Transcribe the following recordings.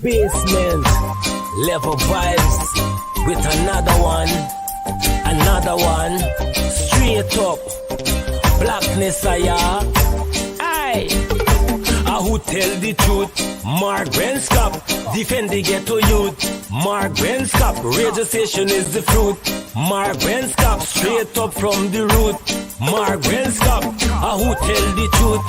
Basement, level vibes with another one, straight up, blackness aye. Who tell the truth? Mark Benskop, defend the ghetto youth. Mark Benskop, radio station is the fruit. Mark Benskop, straight up from the root. Mark Benskop, who tell the truth?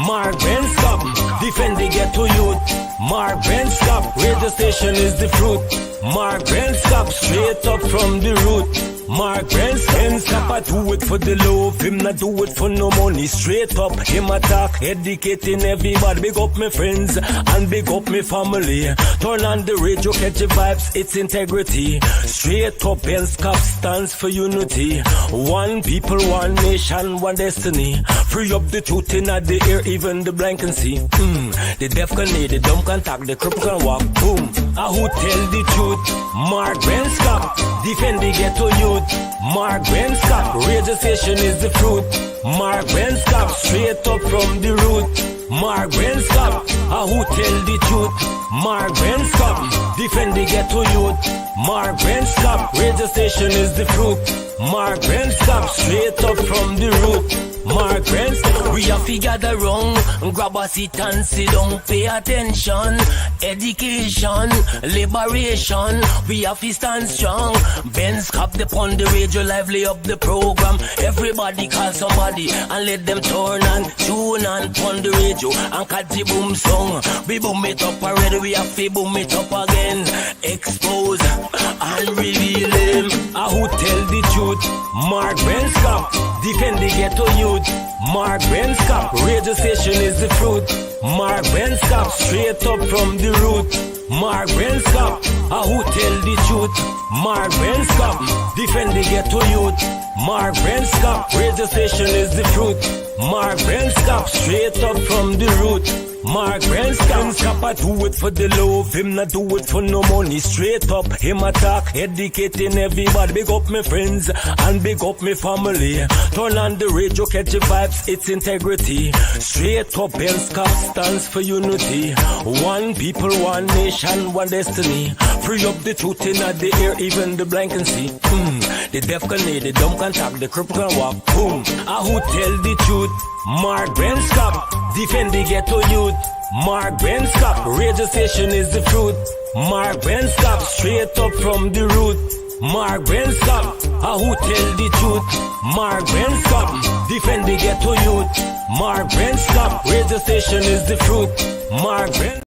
Mark Benskop, defend the ghetto youth. Mark Benskop, radio station is the fruit. Mark Benskop, straight up from the root. Mark Benskop, I do it for the love, him not do it for no money. Straight up, him attack, educating everybody. Big up my friends and big up my family. Turn on the radio, catch the vibes, it's integrity. Straight up, Benskop stands for unity. One people, one nation, one destiny. Free up the truth in the air, even the blind can see. The deaf can hear, the dumb can talk, the cripple can walk. Boom. Who tell the truth? Mark Benskop, defend the ghetto youth. Mark Benskop, radio station is the fruit. Mark Benskop, straight up from the root. Mark Benskop, who tell the truth? Mark Benskop, defend the ghetto youth. Mark Benskop, radio station is the fruit. Mark Benskop, straight up from the root. Mark Benskop, we have to gather wrong, grab a seat and sit down, pay attention. Education, liberation, we have to stand strong. Benskop upon the radio, lively up the program. Everybody call somebody and let them turn and tune and pon the radio and catch the boom song. We boom it up already, we have to boom it up again. Expose and reveal him. Who tell the truth? Mark Benskop, defend the ghetto youth. Mark Benskop, radio station is the fruit. Mark Benskop, straight up from the root. Mark Benskop, who tell the truth? Mark Benskop, defend the ghetto youth. Mark Benskop, radio station is the fruit. Mark Benskop, straight up from the root. Mark Benskop, I do it for the love, him not do it for no money. Straight up, him attack, educating everybody. Big up my friends and big up my family. Turn on the radio, catch the vibes, it's integrity. Straight up, Benskop stands for unity. One people, one nation, one destiny. Free up the truth in the air, even the blind can see. The deaf can hear, the dumb can talk, the cripple can walk. Boom. Who tell the truth? Mark Benskop, defend the ghetto youth. Mark Benskop, radio station is the fruit. Mark Benskop, straight up from the root. Mark Benskop, who tell the truth? Mark Benskop, defend the ghetto youth. Mark Benskop, radio station is the fruit. Mark Benskop.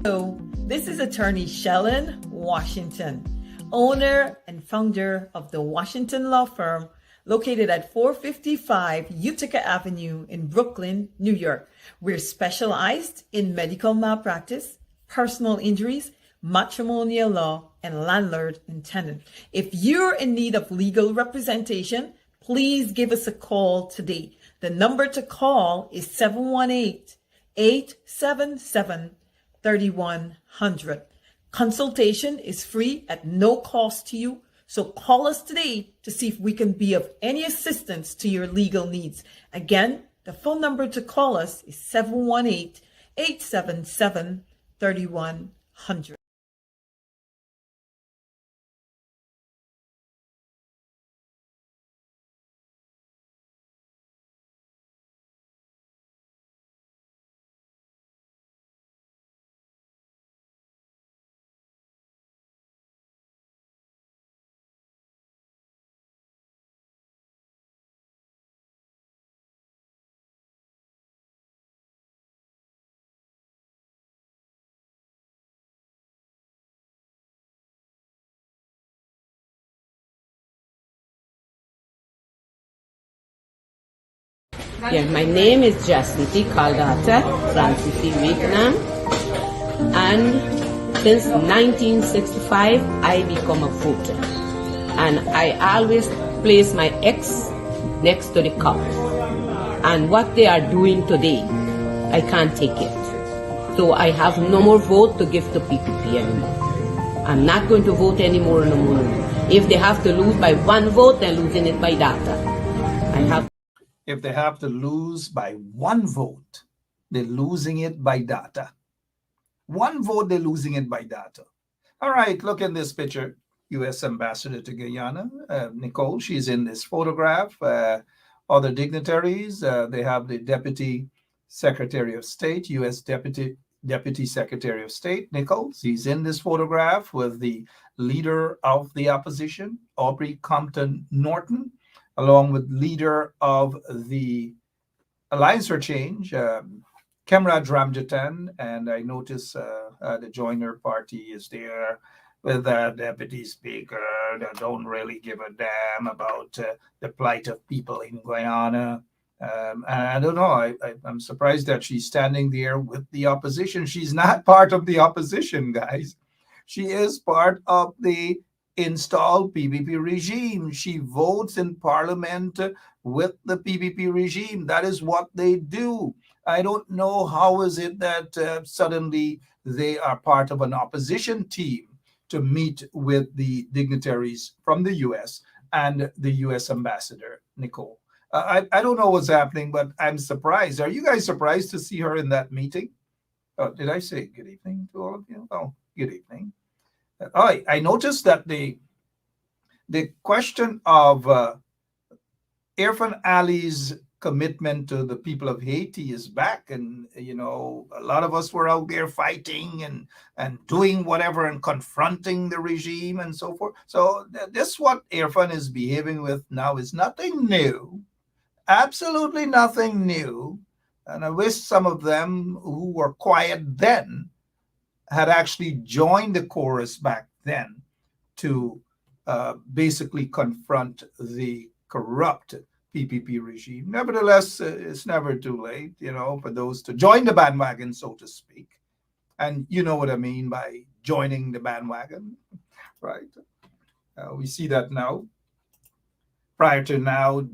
Hello, this is attorney Shellen Washington, owner and founder of the Washington Law Firm located at 455 Utica Avenue in Brooklyn, New York. We're specialized in medical malpractice, personal injuries, matrimonial law, and landlord and tenant. If you're in need of legal representation, please give us a call today. The number to call is 718-877-3100. Consultation is free at no cost to you. So call us today to see if we can be of any assistance to your legal needs. Again, the phone number to call us is 718-877-3100. Yeah, my name is Jacinty Caldata Francis Vietnam, and since 1965 I become a voter, and I always place my X next to the cup. And what they are doing today, I can't take it. So I have no more vote to give to PPP anymore. I'm not going to vote anymore no more. If they have to lose by one vote, they're losing it by data. If they have to lose by one vote, they're losing it by data. One vote, they're losing it by data. All right, look in this picture. U.S. Ambassador to Guyana, Nicole, she's in this photograph. Other dignitaries, they have the Deputy Secretary of State, U.S. Deputy Secretary of State, Nichols. He's in this photograph with the leader of the opposition, Aubrey Compton Norton, along with leader of the Alliance for Change, Kemraj Ramjatan, and I notice the Joiner Party is there with the Deputy Speaker that don't really give a damn about the plight of people in Guyana. And I don't know, I'm surprised that she's standing there with the opposition. She's not part of the opposition, guys. She is part of the installed PPP regime. She votes in parliament with the PPP regime. That is what they do. I don't know how is it that suddenly they are part of an opposition team to meet with the dignitaries from the U.S. and the U.S. ambassador, Nicole. I don't know what's happening, but I'm surprised. Are you guys surprised to see her in that meeting? Oh, did I say good evening to all of you? Oh, good evening. I noticed that the question of Irfan Ali's commitment to the people of Haiti is back, and a lot of us were out there fighting and doing whatever and confronting the regime and so forth. So this what Irfan is behaving with now is nothing new, absolutely nothing new. And I wish some of them who were quiet then had actually joined the chorus back then to basically confront the corrupt PPP regime. Nevertheless, it's never too late, for those to join the bandwagon, so to speak. And you know what I mean by joining the bandwagon, right? We see that now. Prior to now,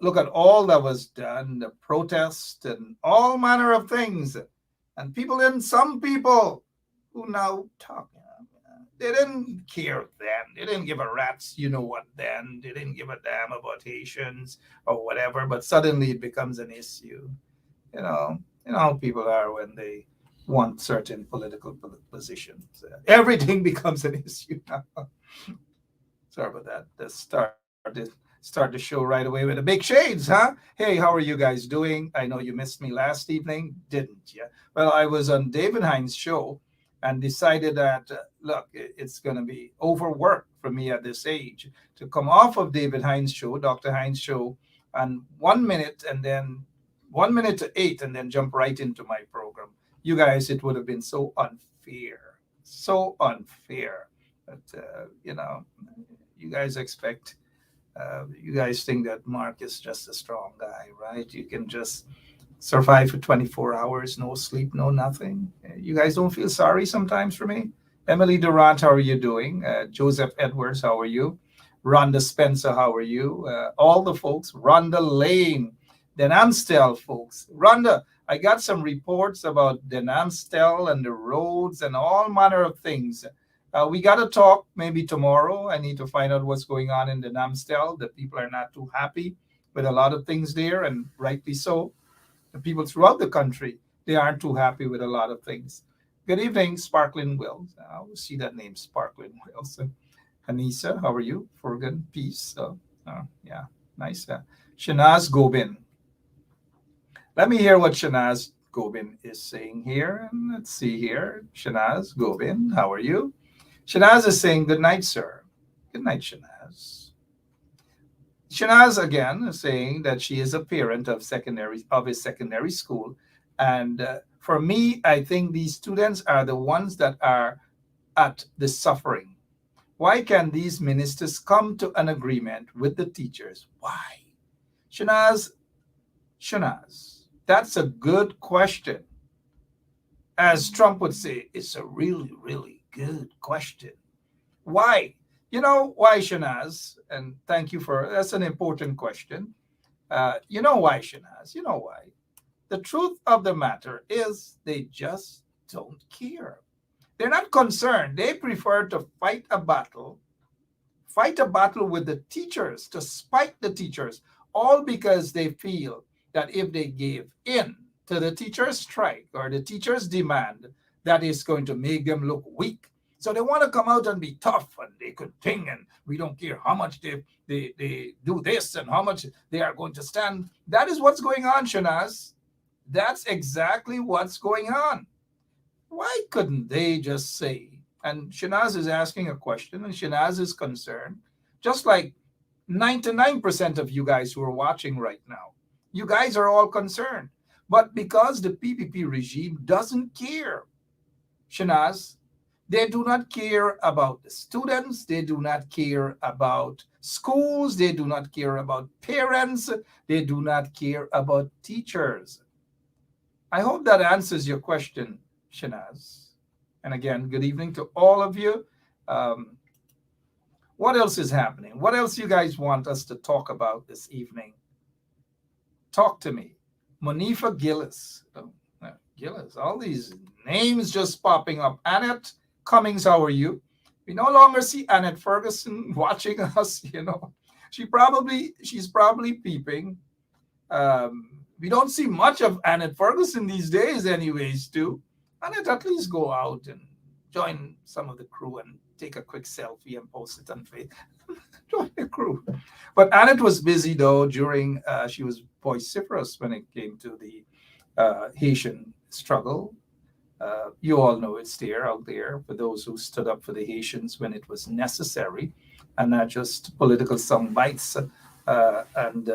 look at all that was done, the protest and all manner of things. And some people who now talk, they didn't care then. They didn't give a rat's what then. They didn't give a damn about Haitians or whatever. But suddenly it becomes an issue. You know how people are when they want certain political positions. Everything becomes an issue now. Sorry about that. Let's start the show right away with the big shades, huh? Hey, how are you guys doing? I know you missed me last evening, didn't you? Well, I was on David Hines' show and decided that, look, it's going to be overwork for me at this age to come off of David Hines' show, Dr. Hines' show, and 1 minute and then 1 minute to 8 and then jump right into my program. You guys, it would have been so unfair. So unfair. But, you guys you guys think that Mark is just a strong guy, right? You can just survive for 24 hours, no sleep, no nothing. You guys don't feel sorry sometimes for me? Emily Durant, how are you doing? Joseph Edwards, how are you? Rhonda Spencer, how are you? All the folks, Rhonda Lane, Denamstel folks. Rhonda, I got some reports about Denamstel and the roads and all manner of things. We got to talk maybe tomorrow. I need to find out what's going on in Denamstel. The people are not too happy with a lot of things there, and rightly so. The people throughout the country, they aren't too happy with a lot of things. Good evening, Sparkling Wills. I always see that name, Sparkling Wills. Anissa, how are you? Forgan, peace. Yeah, nice. Shanaz Gobin. Let me hear what Shanaz Gobin is saying here. And let's see here. Shanaz Gobin, how are you? Shanaz is saying, good night, sir. Good night, Shanaz. Shanaz, again, is saying that she is a parent of a secondary school. And for me, I think these students are the ones that are at the suffering. Why can these ministers come to an agreement with the teachers? Why? Shanaz, Shanaz, that's a good question. As Trump would say, it's a really, really good question. Why? You know why, Shanaz? And thank you for that's an important question. You know why, Shanaz? You know why? The truth of the matter is they just don't care. They're not concerned. They prefer to fight a battle with the teachers, to spite the teachers, all because they feel that if they give in to the teachers' strike or the teachers' demand, that is going to make them look weak. So they want to come out and be tough, and they could ting, and we don't care how much they do this and how much they are going to stand. That is what's going on, Shanaz. That's exactly what's going on. Why couldn't they just say? And Shanaz is asking a question, and Shanaz is concerned, just like 99% of you guys who are watching right now. You guys are all concerned. But because the PPP regime doesn't care, Shanaz, they do not care about the students. They do not care about schools. They do not care about parents. They do not care about teachers. I hope that answers your question, Shanaz. And again, good evening to all of you. What else is happening? What else you guys want us to talk about this evening? Talk to me. Monifa Gillis. Gillis, all these names just popping up. Annette Cummings, how are you? We no longer see Annette Ferguson watching us, you know. She's probably peeping. We don't see much of Annette Ferguson these days anyways, too. Annette, at least go out and join some of the crew and take a quick selfie and post it on Facebook. Join the crew. But Annette was busy, though, during, she was vociferous when it came to the Haitian struggle. You all know it's there, out there, for those who stood up for the Haitians when it was necessary, and not just political sound bites and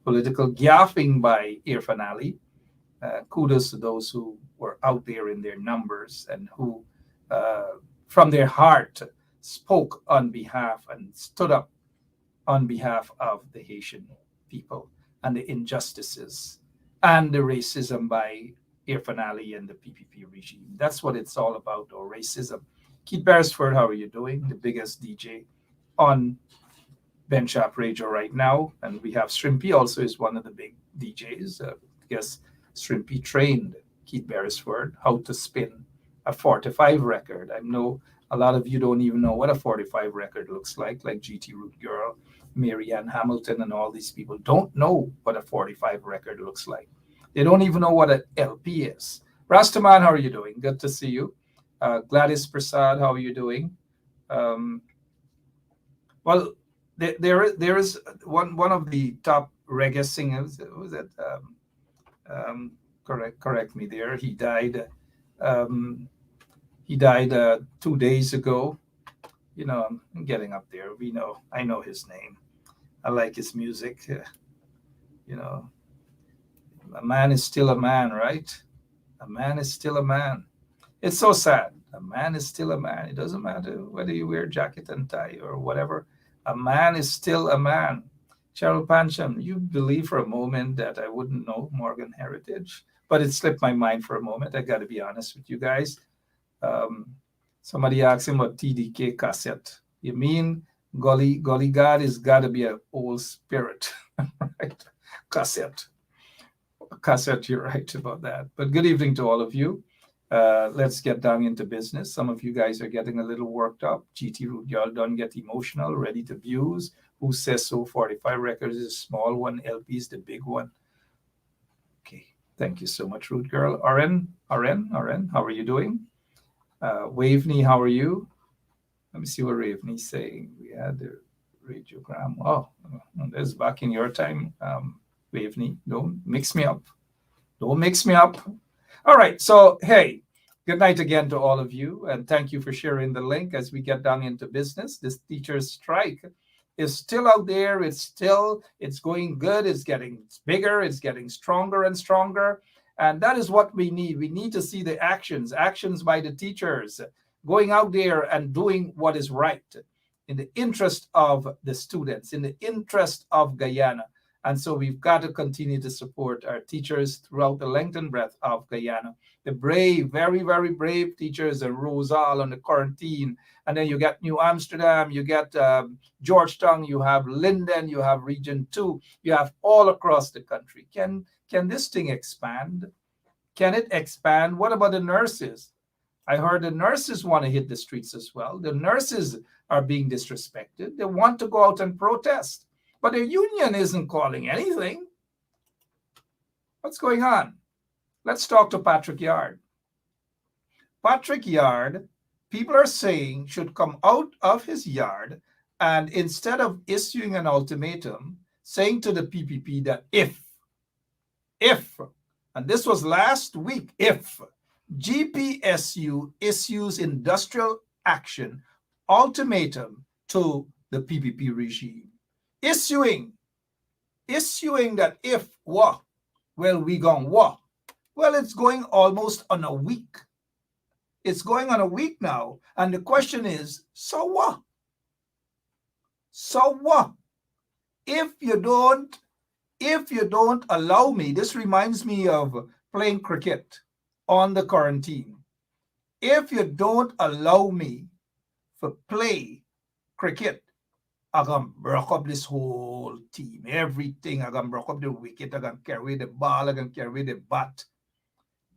political gaffing by Irfan Ali. Kudos to those who were out there in their numbers and who, from their heart, spoke on behalf and stood up on behalf of the Haitian people and the injustices and the racism by Irfan Ali and the PPP regime. That's what it's all about, or racism. Keith Beresford, how are you doing? The biggest DJ on Benchop Radio right now. And we have Shrimpy also is one of the big DJs. I guess Shrimpy trained Keith Beresford how to spin a 45 record. I know a lot of you don't even know what a 45 record looks like GT Root Girl, Marianne Hamilton, and all these people don't know what a 45 record looks like. They don't even know what an LP is. Rastaman, how are you doing? Good to see you. Gladys Prasad, how are you doing? Well, there is one of the top reggae singers. Was it? Correct me there. He died. He died 2 days ago. You know, I'm getting up there. I know his name. I like his music. You know, a man is still a man, right? A man is still a man. It's so sad. A man is still a man. It doesn't matter whether you wear jacket and tie or whatever. A man is still a man. Cheryl Pancham, you believe for a moment that I wouldn't know Morgan Heritage, but it slipped my mind for a moment. I got to be honest with you guys. Somebody asked him what TDK cassette. You mean Golly God has got to be an old spirit, right? Cassette, you're right about that. But good evening to all of you. Let's get down into business. Some of you guys are getting a little worked up. GT Root, y'all don't get emotional, ready to abuse. Who says so? 45 records is a small one, LP is the big one. Okay, thank you so much, Root Girl. RN, how are you doing? Waveney, how are you? Let me see what Waveney's saying. We had the radiogram. Oh, that's back in your time, Waveney. Don't mix me up. All right, so hey, good night again to all of you, and thank you for sharing the link as we get down into business. This teachers' strike is still out there. It's going good. It's getting bigger. It's getting stronger and stronger. And that is what we need. We need to see the actions by the teachers going out there and doing what is right in the interest of the students, in the interest of Guyana, And so we've got to continue to support our teachers throughout the length and breadth of Guyana. The brave, very, very brave teachers in Rosal on the quarantine. And then you get New Amsterdam, you get Georgetown, you have Linden, you have Region 2, you have all across the country. Can this thing expand? Can it expand? What about the nurses? I heard the nurses want to hit the streets as well. The nurses are being disrespected. They want to go out and protest, but the union isn't calling anything. What's going on? Let's talk to Patrick Yard. Patrick Yard, people are saying, should come out of his yard and instead of issuing an ultimatum, saying to the PPP that if, and this was last week, if GPSU issues industrial action ultimatum to the PPP regime, issuing that if what? Well, we gone what? Well, it's going almost on a week. It's going on a week now. And the question is, so what? So what? If you don't allow me, this reminds me of playing cricket on the quarantine. If you don't allow me to play cricket, I'm going to break up this whole team. Everything. I'm going to break up the wicket. I'm going to carry the ball. I'm going to carry the bat.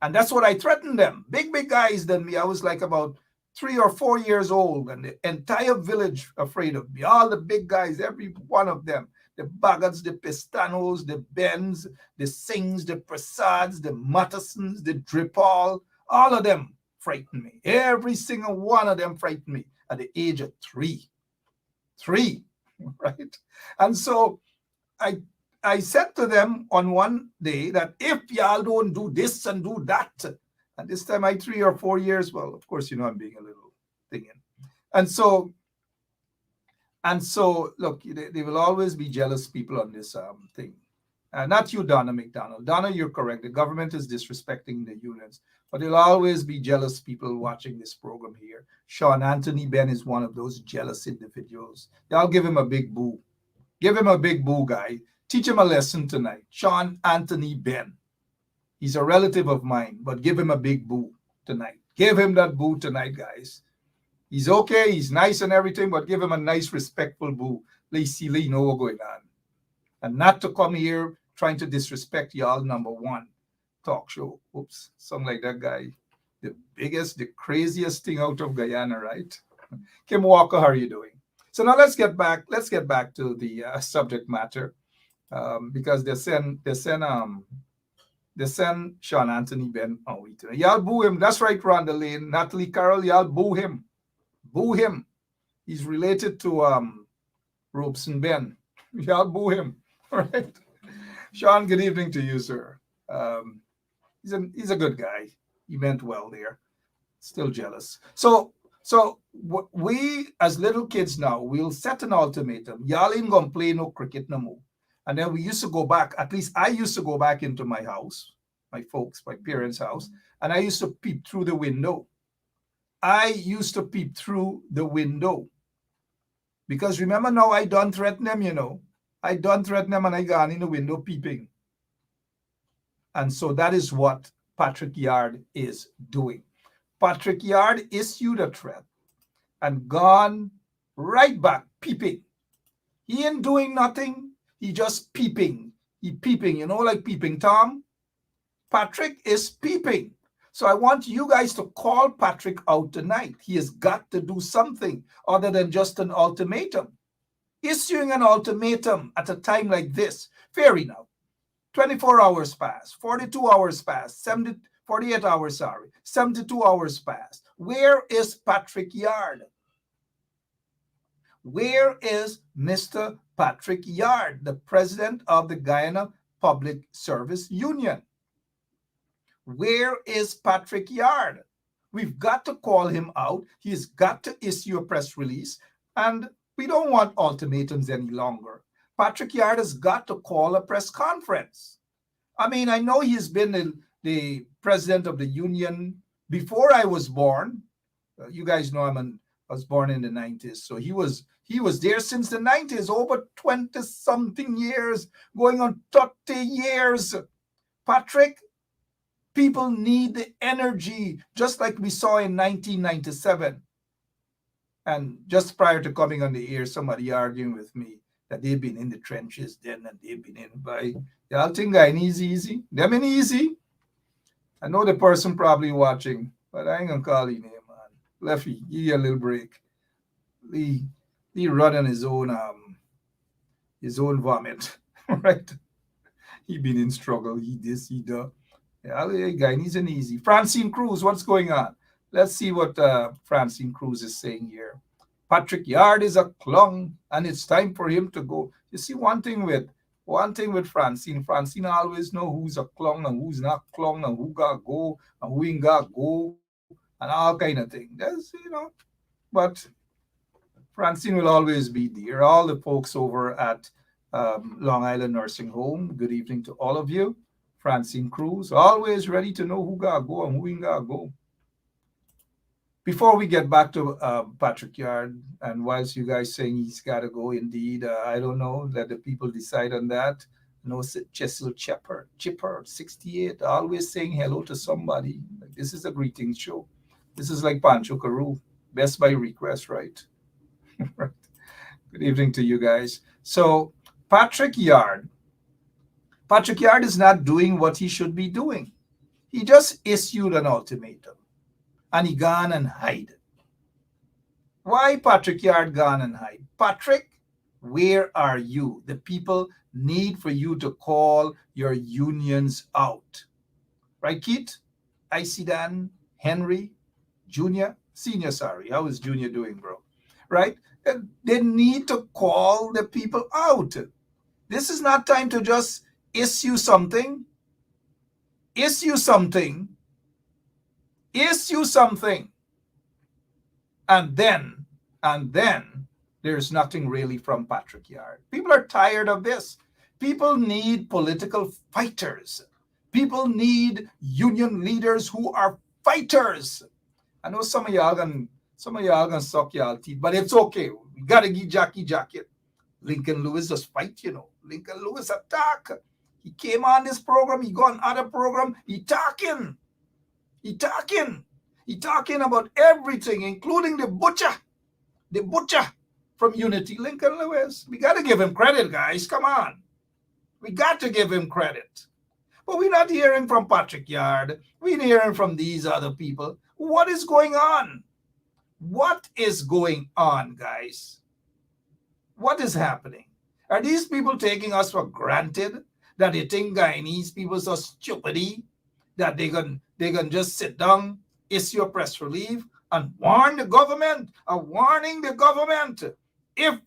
And that's what I threatened them. Big guys than me. I was like about 3 or 4 years old, and the entire village afraid of me. All the big guys, every one of them. The Bagats, the Pistanos, the Bens, the Singhs, the Prasads, the Mattersons, the Dripal, all of them frightened me. Every single one of them frightened me at the age of 3. 3, right? And so I said to them on one day that if y'all don't do this and do that, and this time I 3 or 4 years, well, of course, you know, I'm being a little thinking. And so, look, there will always be jealous people on this thing. Not you, Donna McDonald. Donna, you're correct. The government is disrespecting the unions, but there'll always be jealous people watching this program here. Sean Anthony Ben is one of those jealous individuals. Y'all give him a big boo. Give him a big boo, guy. Teach him a lesson tonight. Sean Anthony Ben. He's a relative of mine, but give him a big boo tonight. Give him that boo tonight, guys. He's okay. He's nice and everything, but give him a nice, respectful boo. Let's see, you know what's going on. And not to come here trying to disrespect y'all, number one talk show. Oops, something like that guy. The biggest, the craziest thing out of Guyana, right? Kim Walker, how are you doing? So now let's get back to the subject matter. Because they send Sean Anthony Ben on we today. Y'all boo him. That's right, Rhonda Lane. Natalie Carroll, y'all boo him. Boo him. He's related to Robeson Ben. Y'all boo him. All right. Sean, good evening to you, sir. He's a good guy. He meant well there. Still jealous. So we as little kids now, we'll set an ultimatum. Y'all ain't gonna play no cricket no more. And then we used to go back, at least I used to go back into my house, my parents' house, and I used to peep through the window. Because remember now, I don't threaten them, you know. I don't threaten them and I gone in the window peeping. And so that is what Patrick Yard is doing. Patrick Yard issued a threat and gone right back peeping. He ain't doing nothing. He just peeping. He peeping, you know, like peeping Tom. Patrick is peeping. So I want you guys to call Patrick out tonight. He has got to do something other than just an ultimatum. Issuing an ultimatum at a time like this, fair enough. 24 hours passed, 42 hours passed, 48 hours, 72 hours passed. Where is Patrick Yard? Where is Mr. Patrick Yard, the president of the Guyana Public Service Union? Where is Patrick Yard? We've got to call him out. He's got to issue a press release, and we don't want ultimatums any longer. Patrick Yard has got to call a press conference. I mean, I know he's been the president of the union before I was born. You guys know I was born in the 90s, so he was He was there since the 90s, over 20-something years, going on 30 years. Patrick, people need the energy, just like we saw in 1997. And just prior to coming on the air, somebody arguing with me that they've been in the trenches then and they've been in by. Y'all think I need easy? Them ain't easy. I know the person probably watching, but I ain't gonna call his name, man. Leffy, give you a little break. He running his own vomit, right? He been in struggle. He this, he that. Yeah, guy needs an easy. Francine Cruz, what's going on? Let's see what Francine Cruz is saying here. Patrick Yard is a clown, and it's time for him to go. You see, one thing with Francine. Francine always know who's a clown and who's not clown and who gotta go and who ain't gotta go and all kind of thing. That's but Francine will always be there. All the folks over at Long Island Nursing Home, good evening to all of you. Francine Cruz, always ready to know who gotta go and who ain't gotta go. Before we get back to Patrick Yard, and whilst you guys saying he's gotta go, indeed, I don't know, let the people decide on that. No, Cecil Chipper, 68, always saying hello to somebody. Like, this is a greetings show. This is like Pancho Carew, best by request, right? Right. Good evening to you guys. So Patrick Yard is not doing what he should be doing. He just issued an ultimatum and he gone and hide. Why Patrick Yard gone and hide? Patrick, where are you? The people need for you to call your unions out. Right, Keith? Isidan, Henry, Junior, Senior, sorry. How is Junior doing, bro? Right? They need to call the people out. This is not time to just issue something. Issue something. And then there's nothing really from Patrick Yard. People are tired of this. People need political fighters. People need union leaders who are fighters. I know some of y'all gonna suck y'all teeth, but it's okay. We gotta give Jackie jacket. Lincoln Lewis just fight, Lincoln Lewis attack. He came on this program, he go on other program, he talking about everything, including the butcher from Unity, Lincoln Lewis. We got to give him credit, guys. Come on. We got to give him credit. But we're not hearing from Patrick Yard. We're hearing from these other people. What is going on? What is going on, guys? What is happening? Are these people taking us for granted? That they think Guyanese people so stupidity that they can just sit down, issue a press release, and warn the government, warning the government and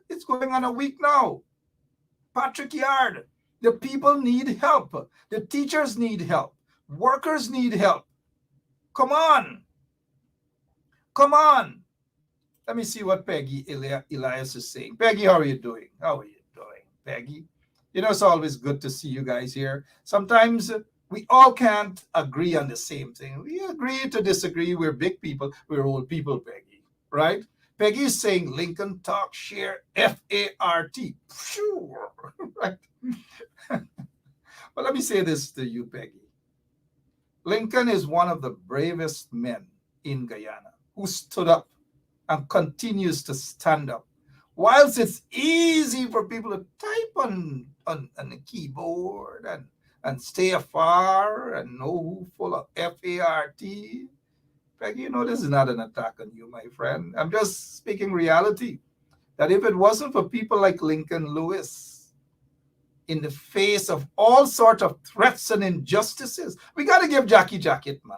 it's going on a week now. Patrick Yard, the people need help. The teachers need help. Workers need help. Come on. Let me see what Peggy Elias is saying. Peggy, how are you doing? Peggy? It's always good to see you guys here. Sometimes we all can't agree on the same thing. We agree to disagree. We're big people. We're old people, Peggy, right? Peggy is saying Lincoln talk, share, F-A-R-T. Sure, right? But let me say this to you, Peggy. Lincoln is one of the bravest men in Guyana who stood up and continues to stand up. Whilst it's easy for people to type on the keyboard and stay afar and know who full of F-A-R-T, Peggy, this is not an attack on you, my friend. I'm just speaking reality. That if it wasn't for people like Lincoln Lewis, in the face of all sorts of threats and injustices, we got to give Jackie jacket, man.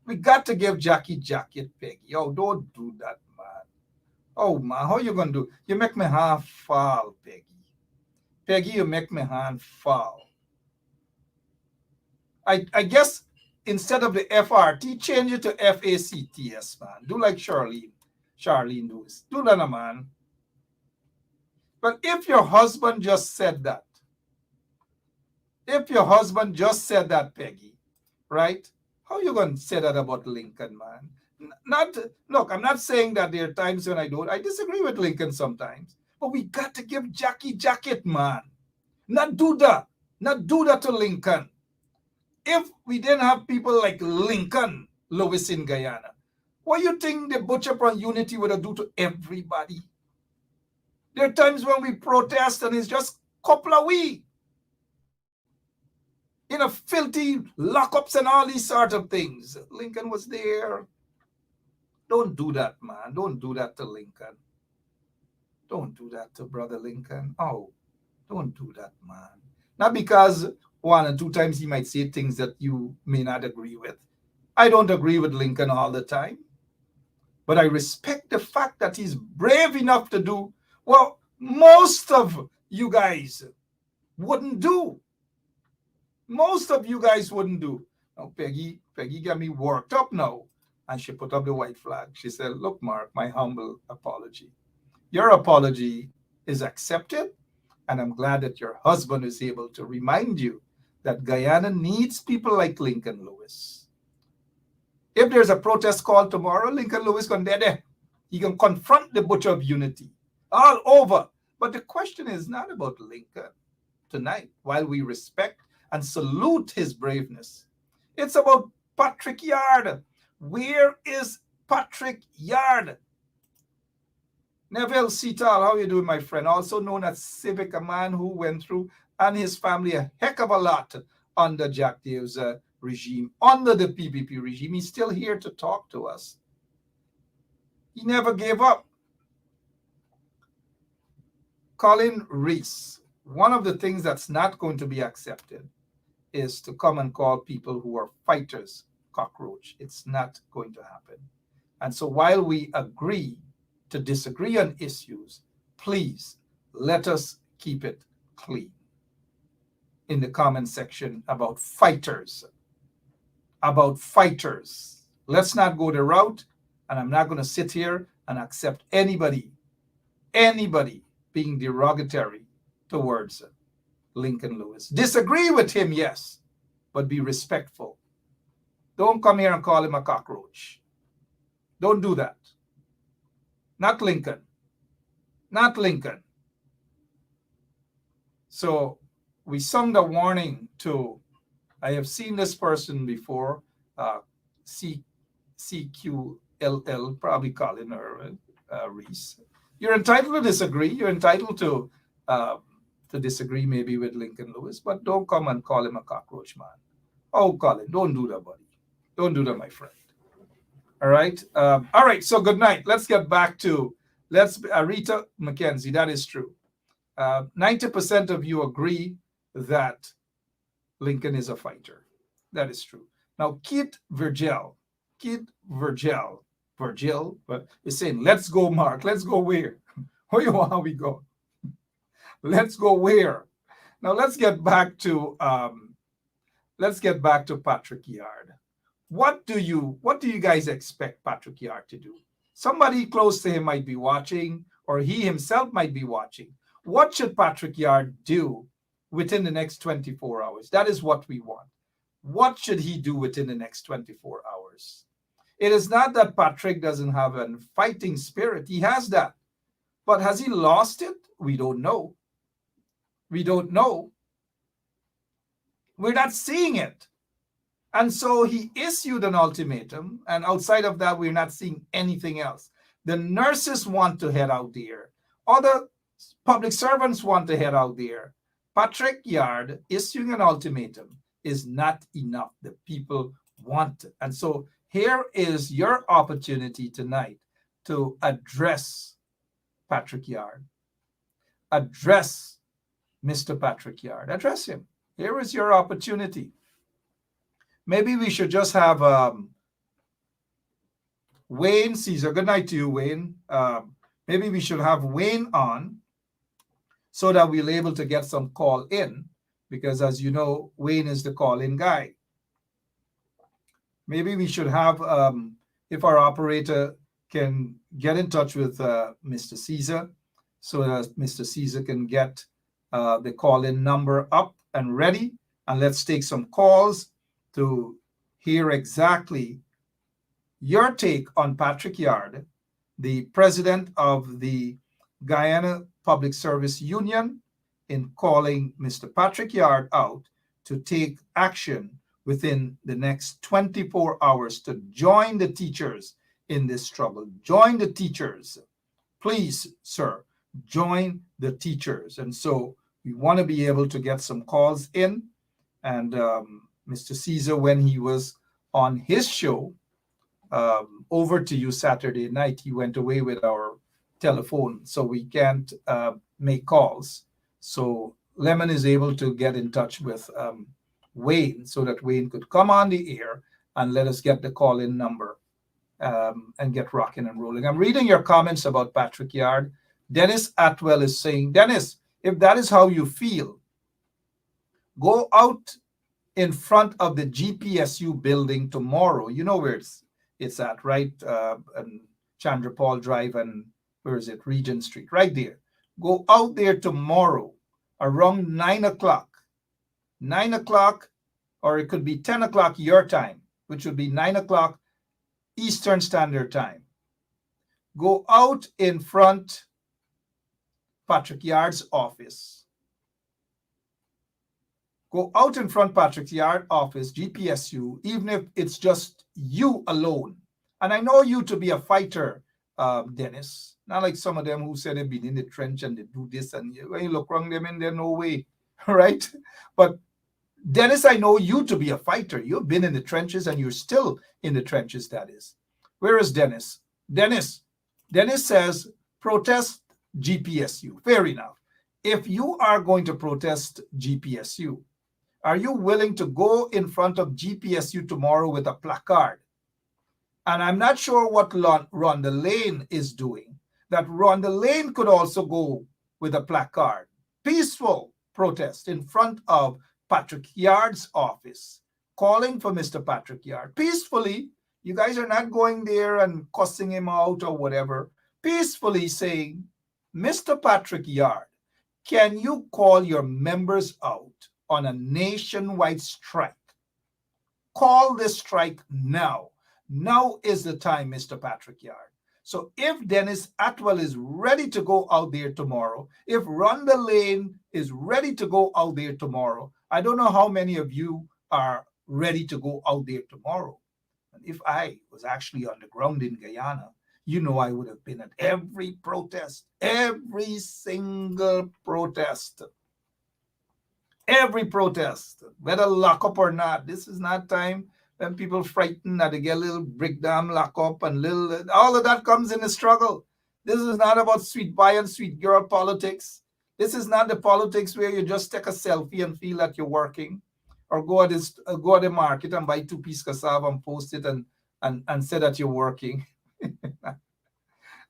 We got to give Jackie jacket, Peggy. Oh, don't do that, man. Oh, man, how you going to do? You make my hand fall, Peggy. Peggy, you make my hand fall. I guess instead of the FRT, change it to FACTS, man. Do like Charlene Lewis. Do that, man. But if your husband just said that, Peggy, right? How you going to say that about Lincoln, man? Not look, I'm not saying that there are times when I disagree with Lincoln sometimes, but we got to give Jackie jacket, man. Not do that. Not do that to Lincoln. If we didn't have people like Lincoln Lewis in Guyana, what do you think the Butcher Prawn Unity would have do to everybody? There are times when we protest and it's just a couple of we in a filthy lockups and all these sort of things. Lincoln was there. Don't do that, man. Don't do that to Lincoln. Don't do that to Brother Lincoln. Oh, don't do that, man. Not because one and two times he might say things that you may not agree with. I don't agree with Lincoln all the time, but I respect the fact that he's brave enough to do what most of you guys wouldn't do. Most of you guys wouldn't do. Now, Peggy got me worked up now, and she put up the white flag. She said, look, Mark, my humble apology. Your apology is accepted, and I'm glad that your husband is able to remind you that Guyana needs people like Lincoln Lewis. If there's a protest call tomorrow, Lincoln Lewis can be there. He can confront the Butcher of Unity all over. But the question is not about Lincoln tonight, while we respect and salute his braveness. It's about Patrick Yard. Where is Patrick Yard? Neville Seatal, how you doing, my friend? Also known as Civic, a man who went through, and his family, a heck of a lot under Jack Dave's regime, under the PPP regime. He's still here to talk to us. He never gave up. Colin Reese, one of the things that's not going to be accepted is to come and call people who are fighters cockroach. It's not going to happen. And so while we agree to disagree on issues, please let us keep it clean in the comment section about fighters. About fighters. Let's not go the route, and I'm not going to sit here and accept anybody being derogatory towards Lincoln Lewis. Disagree with him, yes, but be respectful. Don't come here and call him a cockroach. Don't do that. Not Lincoln. Not Lincoln. So we sung the warning to, I have seen this person before, CQLL, probably Colin or Reese. You're entitled to disagree. You're entitled to disagree maybe with Lincoln Lewis, but don't come and call him a cockroach, man. Oh, Colin, don't do that, buddy. Don't do that, my friend. All right. All right. So good night. Let's get back to Rita McKenzie. That is true. 90% of you agree that Lincoln is a fighter. That is true. Now, Virgil, but is saying, let's go, Mark. Let's go where? Where you want we go? Let's go where? Now let's get back to Patrick Yard. What do you guys expect Patrick Yard to do? Somebody close to him might be watching, or he himself might be watching. What should Patrick Yard do within the next 24 hours? That is what we want. What should he do within the next 24 hours? It is not that Patrick doesn't have a fighting spirit. He has that. But has he lost it? We don't know. We don't know. We're not seeing it. And so he issued an ultimatum, and outside of that, we're not seeing anything else. The nurses want to head out there. Other public servants want to head out there. Patrick Yard issuing an ultimatum is not enough. The people want it. And so here is your opportunity tonight to address Patrick Yard. Address Mr. Patrick Yard. Address him. Here is your opportunity. Maybe we should just have Wayne Caesar. Good night to you, Wayne. Maybe we should have Wayne on so that we're able to get some call in, because as you know, Wayne is the call-in guy. Maybe we should have, if our operator can get in touch with Mr. Caesar, so that Mr. Caesar can get the call-in number up and ready, and let's take some calls to hear exactly your take on Patrick Yard, the president of the Guyana Public Service Union, in calling Mr. Patrick Yard out to take action within the next 24 hours to join the teachers in this struggle. Join the teachers. Please, sir, join the teachers. And so we want to be able to get some calls in. And Mr. Caesar, when he was on his show, over to you Saturday night, he went away with our telephone, so we can't make calls. So Lemon is able to get in touch with Wayne so that Wayne could come on the air and let us get the call-in number and get rocking and rolling. I'm reading your comments about Patrick Yard. Dennis Atwell is saying, Dennis, if that is how you feel, go out in front of the GPSU building tomorrow. You know where it's at, right? And Chandra Paul Drive and where is it? Regent Street, right there. Go out there tomorrow around 9 o'clock. 9 o'clock, or it could be 10 o'clock your time, which would be 9 o'clock Eastern Standard Time. Go out in front Patrick Yard's office. Go out in front Patrick Yard office, GPSU, even if it's just you alone. And I know you to be a fighter, Dennis. Not like some of them who said they've been in the trench and they do this, and when you look wrong them in there, no way, right? But Dennis, I know you to be a fighter. You've been in the trenches and you're still in the trenches, that is. Where is Dennis? Dennis says, protest GPSU. Fair enough. If you are going to protest GPSU, are you willing to go in front of GPSU tomorrow with a placard? And I'm not sure what Rhonda Lane is doing, that Rhonda Lane could also go with a placard. Peaceful protest in front of Patrick Yard's office, calling for Mr. Patrick Yard. Peacefully, you guys are not going there and cussing him out or whatever. Peacefully saying, Mr. Patrick Yard, can you call your members out on a nationwide strike? Call this strike now. Now is the time, Mr. Patrick Yard. So if Dennis Atwell is ready to go out there tomorrow, if Rhonda Lane is ready to go out there tomorrow, I don't know how many of you are ready to go out there tomorrow. And if I was actually on the ground in Guyana, you know I would have been at every protest, every single protest. Every protest, whether lock up or not. This is not time when people frightened that they get a little breakdown, lock up, and all of that comes in the struggle. This is not about sweet boy and sweet girl politics. This is not the politics where you just take a selfie and feel that you're working, or go at the market and buy 2 pieces cassava and post it and say that you're working.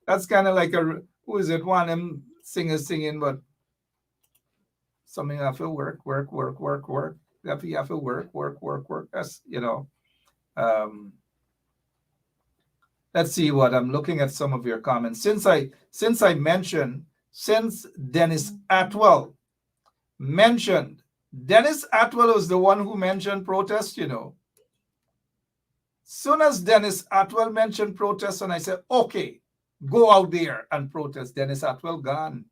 That's kind of like who is it? One of them singers singing, but something you have to work. You have to work. That's, let's see what I'm looking at some of your comments. Since Dennis Atwell mentioned, Dennis Atwell was the one who mentioned protest, Soon as Dennis Atwell mentioned protest, and I said, okay, go out there and protest. Dennis Atwell gone.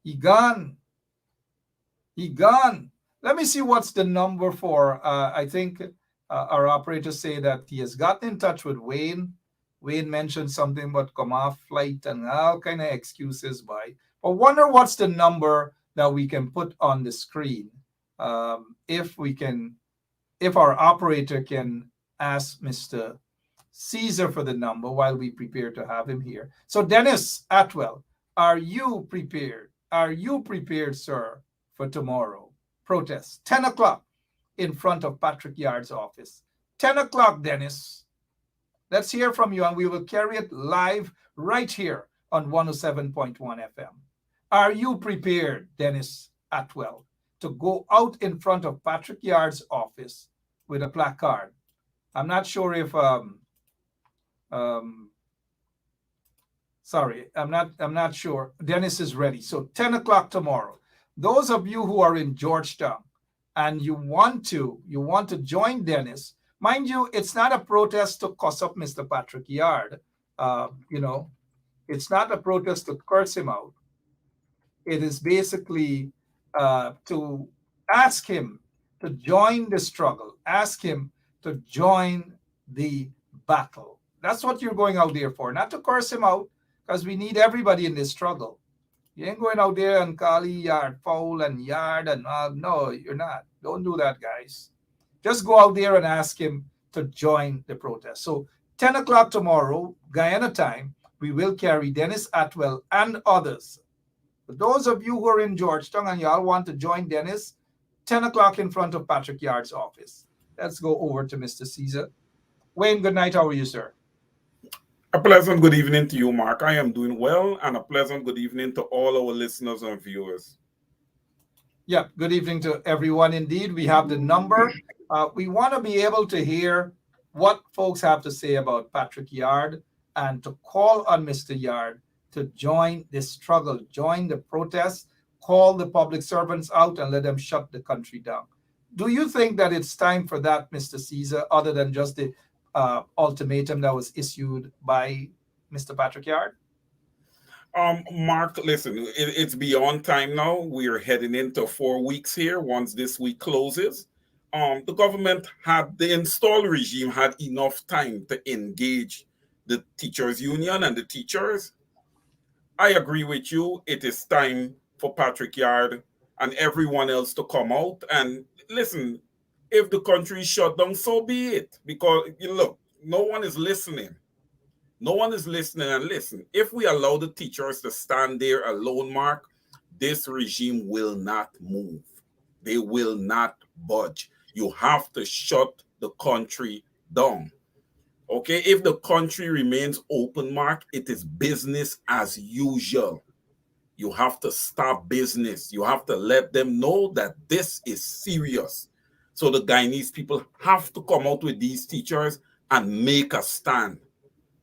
He gone. Let me see what's the number for. I think our operators say that he has gotten in touch with Wayne. Wayne mentioned something about come off flight and all kind of excuses by. But wonder what's the number that we can put on the screen. If our operator can ask Mr. Caesar for the number while we prepare to have him here. So Dennis Atwell, are you prepared? Are you prepared, sir, for tomorrow? Protest, 10 o'clock in front of Patrick Yard's office. 10 o'clock, Dennis. Let's hear from you, and we will carry it live right here on 107.1 FM. Are you prepared, Dennis Atwell, to go out in front of Patrick Yard's office with a placard? I'm not sure if sorry, I'm not sure. Dennis is ready. So 10 o'clock tomorrow. Those of you who are in Georgetown and you want to join Dennis, Mind you, it's not a protest to cuss up Mr. Patrick Yard. It's not a protest to curse him out. It is basically to ask him to join the struggle, ask him to join the battle. That's what you're going out there for, not to curse him out, because we need everybody in this struggle. You ain't going out there and call Yard foul and Yard and no, you're not. Don't do that, guys. Just go out there and ask him to join the protest. So 10 o'clock tomorrow, Guyana time, we will carry Dennis Atwell and others. For those of you who are in Georgetown and y'all want to join Dennis, 10 o'clock in front of Patrick Yard's office. Let's go over to Mr. Caesar. Wayne, good night. How are you, sir? A pleasant good evening to you, Mark. I am doing well, and a pleasant good evening to all our listeners and viewers. Yeah, good evening to everyone. Indeed, we have the number. We want to be able to hear what folks have to say about Patrick Yard and to call on Mr. Yard to join this struggle, join the protest, call the public servants out and let them shut the country down. Do you think that it's time for that, Mr. Caesar, other than just the ultimatum that was issued by Mr. Patrick Yard? Mark, listen, it's beyond time now. We're heading into 4 weeks here once this week closes. The government the install regime had enough time to engage the teachers union and the teachers. I agree with you. It is time for Patrick Yard and everyone else to come out and listen. If the country is shut down, so be it. Because look, no one is listening. No one is listening. And listen, if we allow the teachers to stand there alone, Mark, this regime will not move. They will not budge. You have to shut the country down. Okay, if the country remains open, Mark, it is business as usual. You have to stop business. You have to let them know that this is serious. So the Guyanese people have to come out with these teachers and make a stand.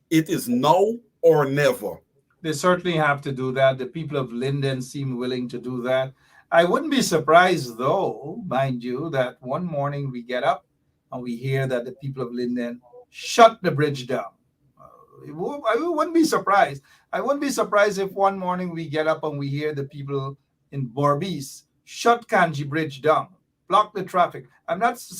It is now or never. They certainly have to do that. The people of Linden seem willing to do that. I wouldn't be surprised, though, mind you, that one morning we get up and we hear that the people of Linden shut the bridge down. I wouldn't be surprised. I wouldn't be surprised if one morning we get up and we hear the people in Berbice shut Kanji Bridge down, block the traffic. I'm just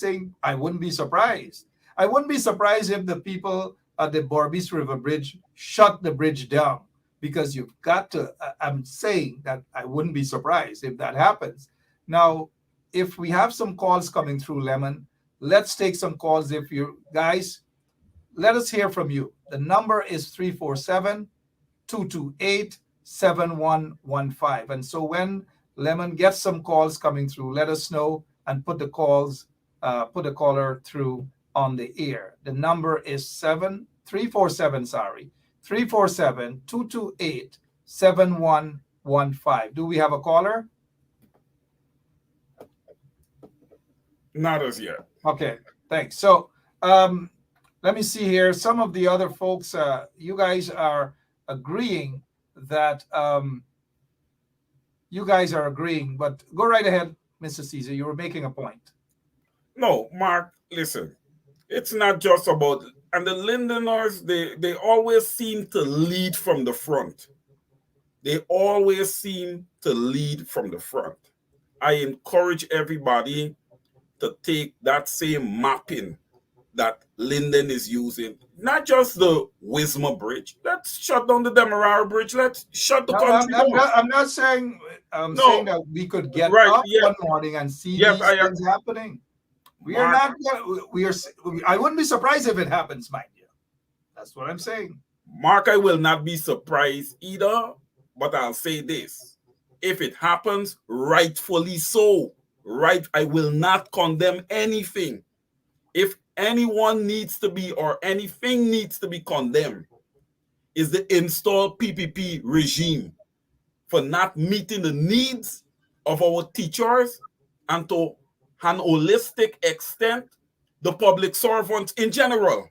saying I wouldn't be surprised. I wouldn't be surprised if the people at the Berbice River Bridge shut the bridge down, because you've got to, I'm saying that I wouldn't be surprised if that happens. Now, if we have some calls coming through, Lemon, let's take some calls. If you guys, let us hear from you. The number is 347-228-7115. And so when Lemon gets some calls coming through, let us know and put the caller through on the air. The number is 347-228-7115. Do we have a caller? Not as yet. Okay, thanks. So let me see here. Some of the other folks, you guys are agreeing that but go right ahead, Mr. Caesar. You were making a point. No, Mark, listen. It's not just about, and the Lindeners, they always seem to lead from the front. They always seem to lead from the front. I encourage everybody to take that same mapping that Linden is using, not just the Wisma Bridge. Let's shut down the Demerara Bridge. Let's shut the country down. I'm not saying, saying that we could get up one morning and see these things happening. I wouldn't be surprised if it happens, mind you. That's what I'm saying. Mark, I will not be surprised either, but I'll say this. If it happens, rightfully so. Right, I will not condemn anything. If anyone needs to be or anything needs to be condemned, is the installed PPP regime for not meeting the needs of our teachers and to an holistic extent, the public servants in general.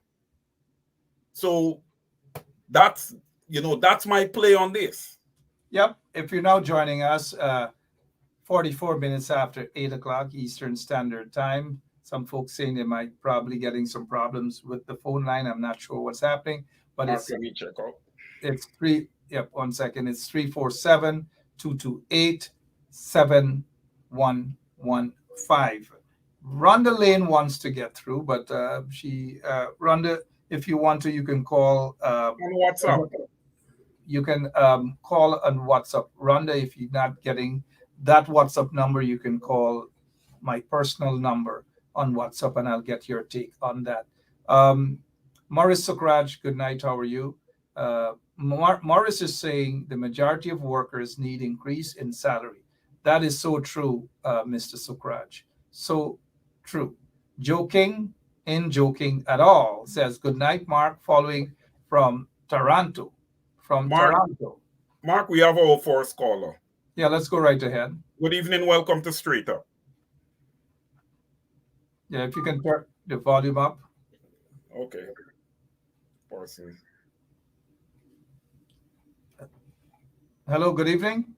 So that's my play on this. Yep. If you're now joining us, 44 minutes after 8 o'clock Eastern Standard Time, Some folks saying they might probably getting some problems with the phone line. I'm not sure what's happening, but Mark, let me check out. it's three. Yep, 1 second. It's 347-228-7115. Rhonda Lane wants to get through, but Rhonda, if you want to, you can call. On WhatsApp. You can call on WhatsApp. Rhonda, if you're not getting that WhatsApp number, you can call my personal number on WhatsApp, and I'll get your take on that. Morris Sukraj, good night. How are you? Morris is saying the majority of workers need increase in salary. That is so true, Mr. Sukraj. So true. Joking at all, says good night, Mark, following from Toronto. Mark, we have our first caller. Yeah, let's go right ahead. Good evening. Welcome to Straight Up. Yeah, if you can turn the volume up. Okay. Person. Hello, good evening.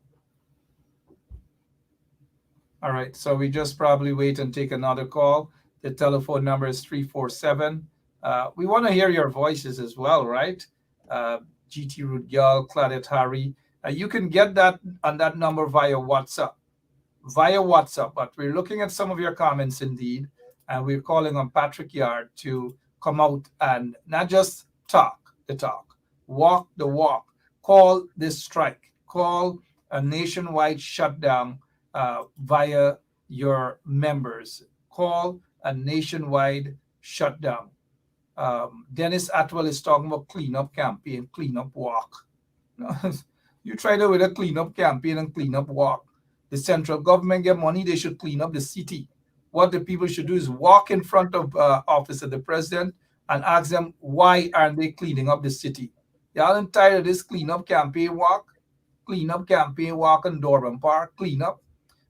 All right, so we just probably wait and take another call. The telephone number is 347. We want to hear your voices as well, right? GT Rudgyal, Claudette Harry. You can get that on that number via WhatsApp. But we're looking at some of your comments indeed, and we're calling on Patrick Yard to come out and not just talk the talk, walk the walk, call this strike, call a nationwide shutdown via your members, call a nationwide shutdown. Dennis Atwell is talking about cleanup campaign, cleanup walk. You try to with a cleanup campaign and cleanup walk. The central government get money, they should clean up the city. What the people should do is walk in front of office of the president and ask them, why aren't they cleaning up the city? Y'all tired of this cleanup campaign walk in Durham Park, clean up.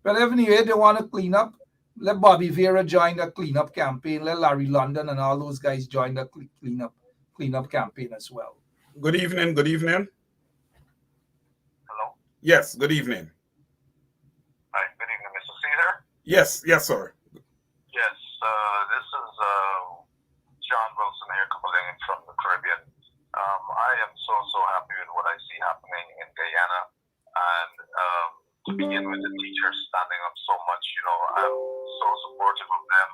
But anyway, they want to clean up. Let Bobby Vera join the cleanup campaign. Let Larry London and all those guys join the cleanup campaign as well. Good evening. Good evening. Hello? Yes, good evening. Hi, good evening, Mr. Caesar. Yes, sir. Yes, this is John Wilson here calling in from the Caribbean. I am so happy with what I see happening in Guyana. And to begin with, the teachers standing up so much, I'm so supportive of them.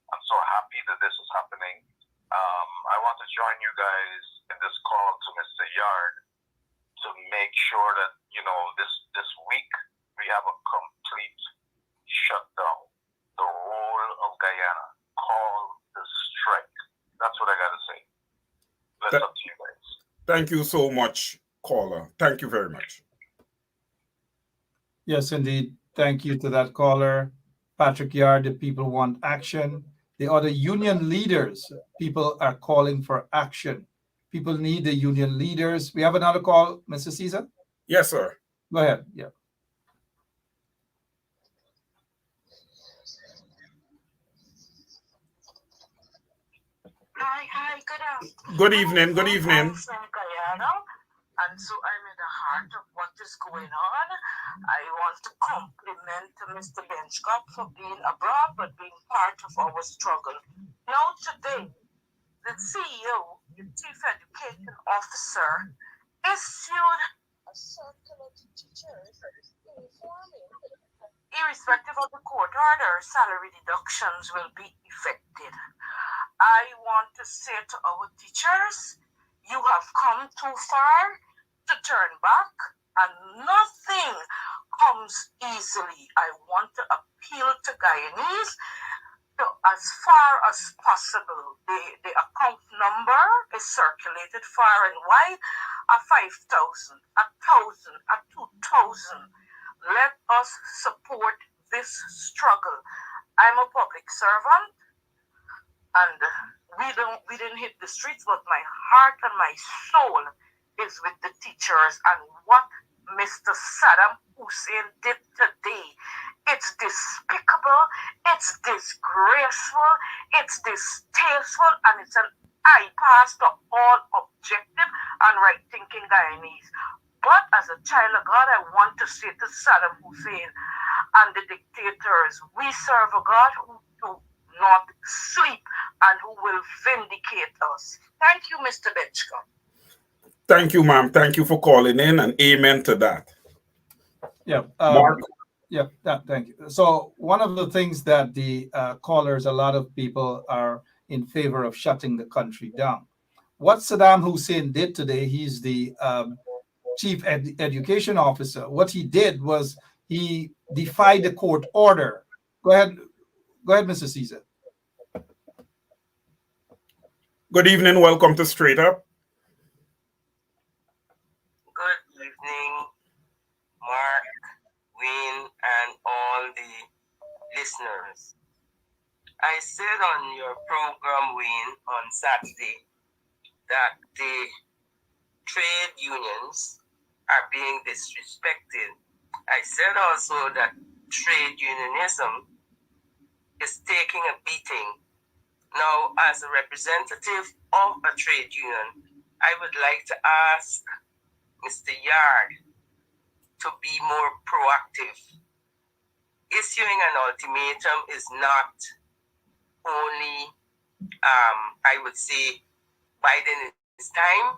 I'm so happy that this is happening. I want to join you guys in this call to Mr. Yard to make sure that, this week we have a complete shutdown. The whole of Guyana. Call the strike. That's what I got to say. That's up to you guys. Thank you so much, caller. Thank you very much. Yes, indeed. Thank you to that caller. Patrick Yard, the people want action. The other union leaders, people are calling for action. People need the union leaders. We have another call, Mr. Caesar? Yes, sir. Go ahead. Yeah. Hi, good afternoon. Good evening. I'm from Guyana, and so I'm in the heart of what is going on. I want to compliment Mr. Benchcott for being abroad, but being part of our struggle. Now today, the CEO, the Chief Education Officer, issued a circular to teachers informing irrespective of the court order, salary deductions will be effected. I want to say to our teachers, you have come too far to turn back, and nothing comes easily. I want to appeal to Guyanese to, as far as possible, the account number is circulated far and wide, a 5,000, a 1,000, a 2,000. Let us support this struggle. I'm a public servant, and we didn't hit the streets, but my heart and my soul is with the teachers. And what Mr. Saddam Hussein did today, it's despicable, it's disgraceful, it's distasteful, and it's an eye pass to all objective and right-thinking Guyanese. But as a child of God, I want to say to Saddam Hussein and the dictators, we serve a God who do not sleep and who will vindicate us. Thank you, Mr. Benchcom. Thank you, ma'am. Thank you for calling in, and amen to that. Yeah. Mark? Yeah, thank you. So one of the things that the callers, a lot of people are in favor of shutting the country down. What Saddam Hussein did today, he's the chief education officer. What he did was he defied the court order. Go ahead, Mr. Caesar. Good evening. Welcome to Straight Up. Good evening, Mark, Wayne, and all the listeners. I said on your program, Wayne, on Saturday that the trade unions are being disrespected. I said also that trade unionism is taking a beating. Now, as a representative of a trade union, I would like to ask Mr. Yard to be more proactive. Issuing an ultimatum is not only, I would say, biding his time,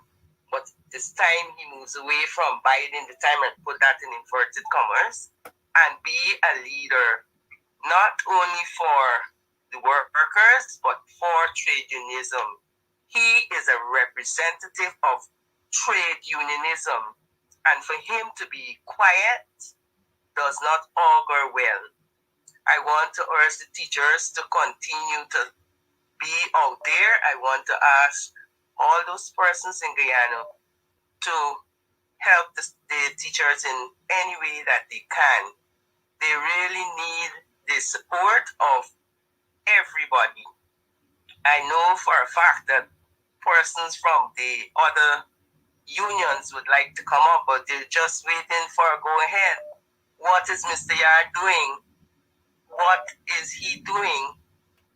but this time he moves away from biding the time and put that in inverted commas and be a leader, not only for the workers, but for trade unionism. He is a representative of trade unionism, and for him to be quiet does not augur well. I want to urge the teachers to continue to be out there. I want to ask all those persons in Guyana to help the teachers in any way that they can. They really need the support of everybody. I know for a fact that persons from the other unions would like to come up, but they're just waiting for a go-ahead. What is Mr. Yard doing? What is he doing?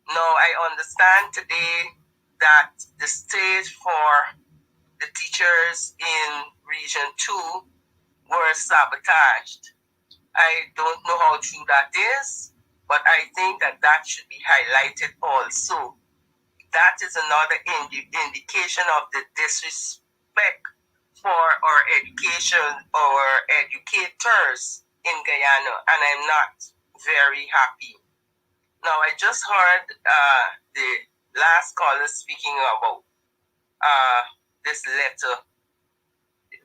Now, I understand today that the stage for the teachers in Region 2 were sabotaged. I don't know how true that is, but I think that that should be highlighted also. That is another indication of the disrespect for our education, our educators in Guyana, and I'm not very happy. Now, I just heard the last caller speaking about this letter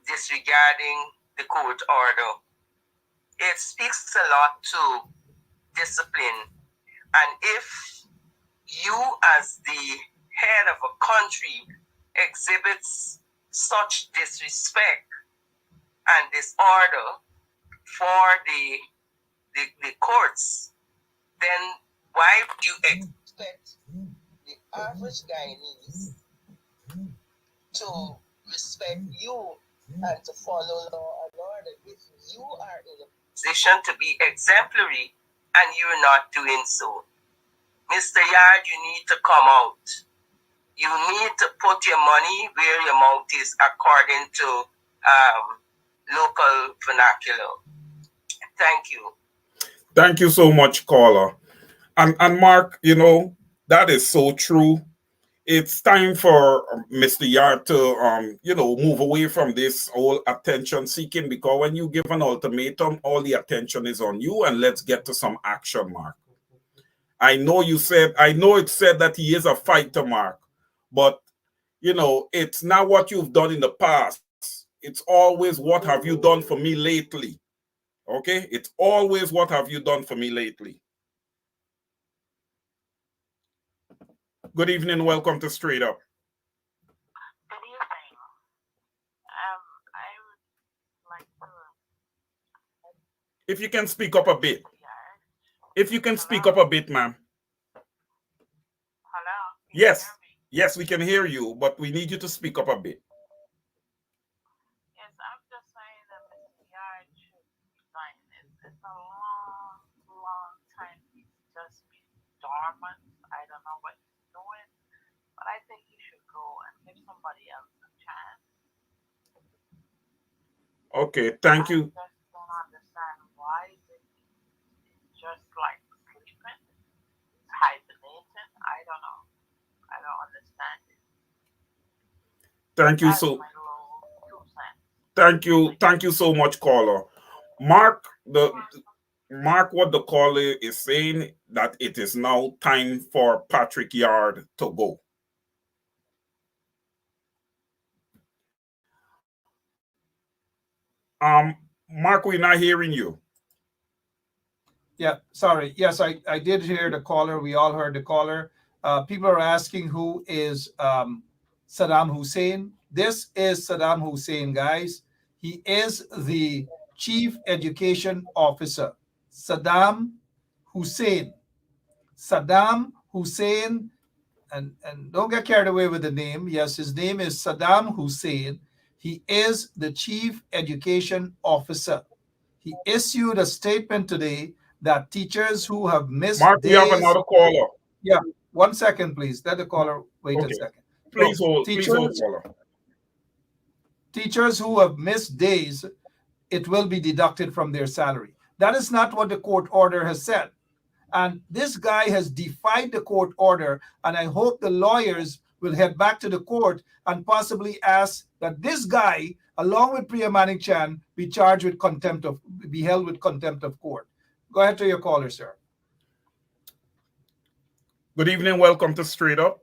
disregarding the court order. It speaks a lot to discipline. And if you, as the head of a country, exhibits such disrespect and disorder for the courts, then why would you expect the average Guyanese to respect you and to follow law and order if you are in a position to be exemplary and you're not doing so? Mr. Yard, you need to come out. You need to put your money where your mouth is, according to local vernacular. Thank you. Thank you so much, caller. And Mark, you know, that is so true. It's time for Mr. Yard to, move away from this whole attention seeking, because when you give an ultimatum, all the attention is on you, and let's get to some action, Mark. I know it said that he is a fighter, Mark, but, it's not what you've done in the past. It's always what have you done for me lately. Okay? It's always what have you done for me lately. Good evening. Welcome to Straight Up. Good evening. I would like to. If you can speak up a bit. If you can speak up a bit, ma'am. Hello? Yes. Yes, we can hear you, but we need you to speak up a bit. Yes, I'm just saying that Mr. Yard should resign. It's a long, long time he's just been dormant. I don't know what he's doing, but I think he should go and give somebody else a chance. Okay, thank you. I just don't understand why he's just like sleeping, he's hibernating. Thank you That's so my low 2 cents. thank you so much, caller. Mark the Mark what the caller is saying, that it is now time for Patrick Yard to go. Mark, we're not hearing you. Yeah, sorry. Yes, I did hear the caller. We all heard the caller. People are asking who is Saddam Hussein. This is Saddam Hussein, guys. He is the chief education officer. Saddam Hussein. Saddam Hussein, and don't get carried away with the name. Yes, his name is Saddam Hussein. He is the chief education officer. He issued a statement today that teachers who have missed Mark, we have days, another caller. yeah, 1 second, please. Let the caller wait a Okay. second. Please So, hold, teachers, caller. teachers who have missed days, it will be deducted from their salary. That is not what the court order has said. And this guy has defied the court order. And I hope the lawyers will head back to the court and possibly ask that this guy, along with Priya Manik Chan, be charged with contempt of, be held with contempt of court. Go ahead to your caller, sir. Good evening. Welcome to Straight Up.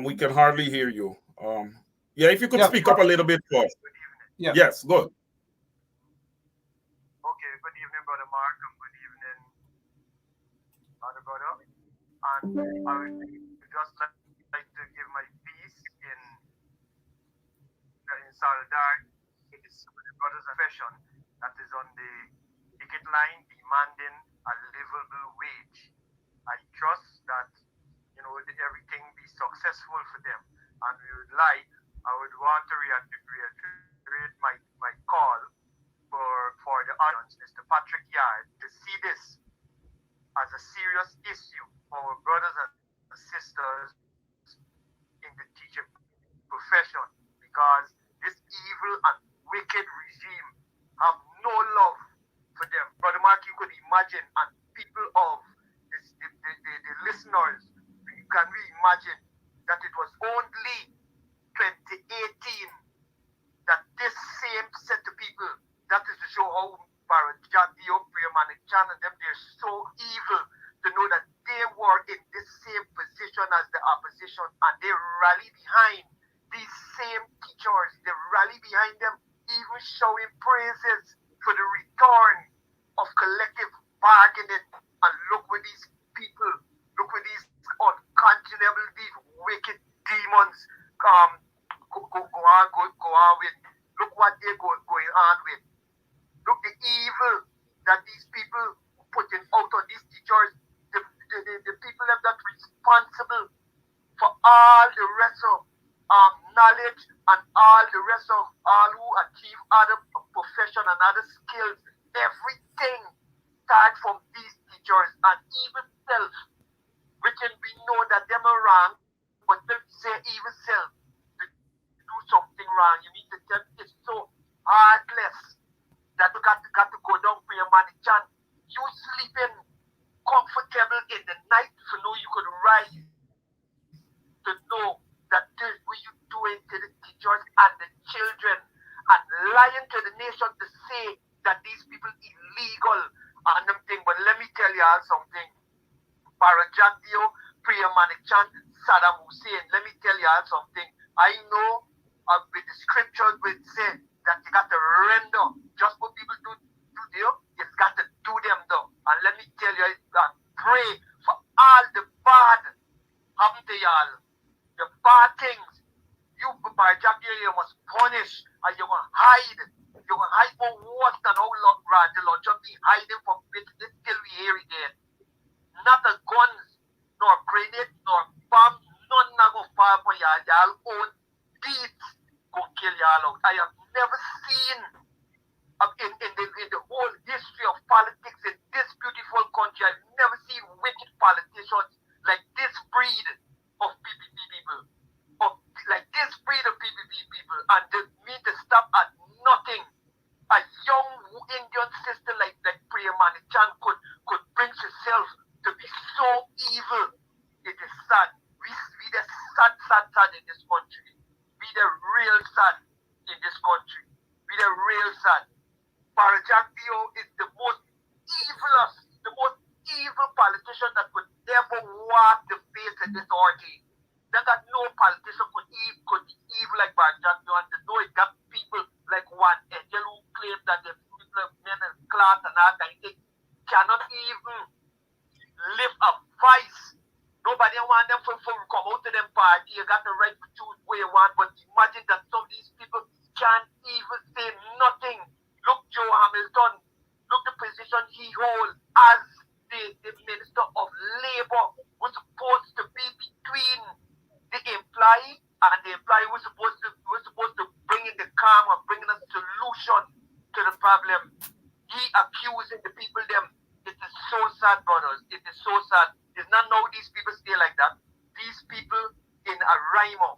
We can hardly hear you. Yeah, if you could speak up a little bit first. Yeah. Yes, good. Okay, good evening, Brother Mark, and good evening, other brother. And I would just like to give my piece in solidarity with the brothers and profession that is on the picket line demanding a livable wage. I trust that everything be successful for them, and I would want to reiterate my call for the audience, Mr. Patrick Yard, to see this as a serious issue for our brothers and sisters in the teaching profession, because this evil and wicked regime have no love for them. Brother Mark, you could imagine, and people of the listeners, can we imagine that it was only 2018 that this same set of people, that is to show how Parajadio, Priyamanik Chan, and them, they're so evil to know that they were in this same position as the opposition, and they rally behind these same teachers. They rally behind them, even showing praises for the return of collective bargaining. And look where these people, look where these unconscionable, these wicked demons go on with. Look what they're going on with. Look the evil that these people putting out on these teachers. The people that are responsible for all the rest of knowledge and all the rest of all who achieve other profession and other skills. Everything starts from these teachers, and even self, we can be know that them are wrong, but them say even self to do something wrong. You mean to tell me it's so heartless that you got to go down for your money, Chan. You sleeping comfortable in the night to know you could rise, to know that this what you doing to the teachers and the children, and lying to the nation to say that these people illegal and them thing. But let me tell you all something. Parajadio, Priya Manik Chan, Saddam Hussein, let me tell you all something. I know with the scriptures will say that you got to render just what people do there, you've got to do them though. And let me tell you, pray for all the bad happen to y'all. The bad things. You you must punish and you will hide. You will hide for worse than how long the Lord just be hiding from this till we hear it again. Not the guns, nor grenades, nor bombs, none not go far for y'all. Y'all own deeds go kill y'all out. I have never seen in the whole history of politics in this beautiful country, I've never seen wicked politicians like this breed of PPP people. Like this breed of PPP people. And they mean to stop at nothing. A young Indian sister like Priya Manichan could bring herself to be so evil real sad. Barajak Dio is the most evil politician that could ever walk the face of this authority. There got no politician could be evil like Barajak Dio, and to know it got people like one Angel who claim that the people of men and class and all kind of thing cannot even live a vice. Nobody want them to come out to them party. You got the right to choose where you want, but imagine that some of these people can't even say nothing. Look, Joe Hamilton, look the position he holds as the Minister of Labour, was supposed to be between the employee and the employee was supposed to bring in the calm and bring in a solution to the problem. He accusing the people them. It is so sad, brothers. It is so sad. It's not now these people stay like that. These people in a rhyme,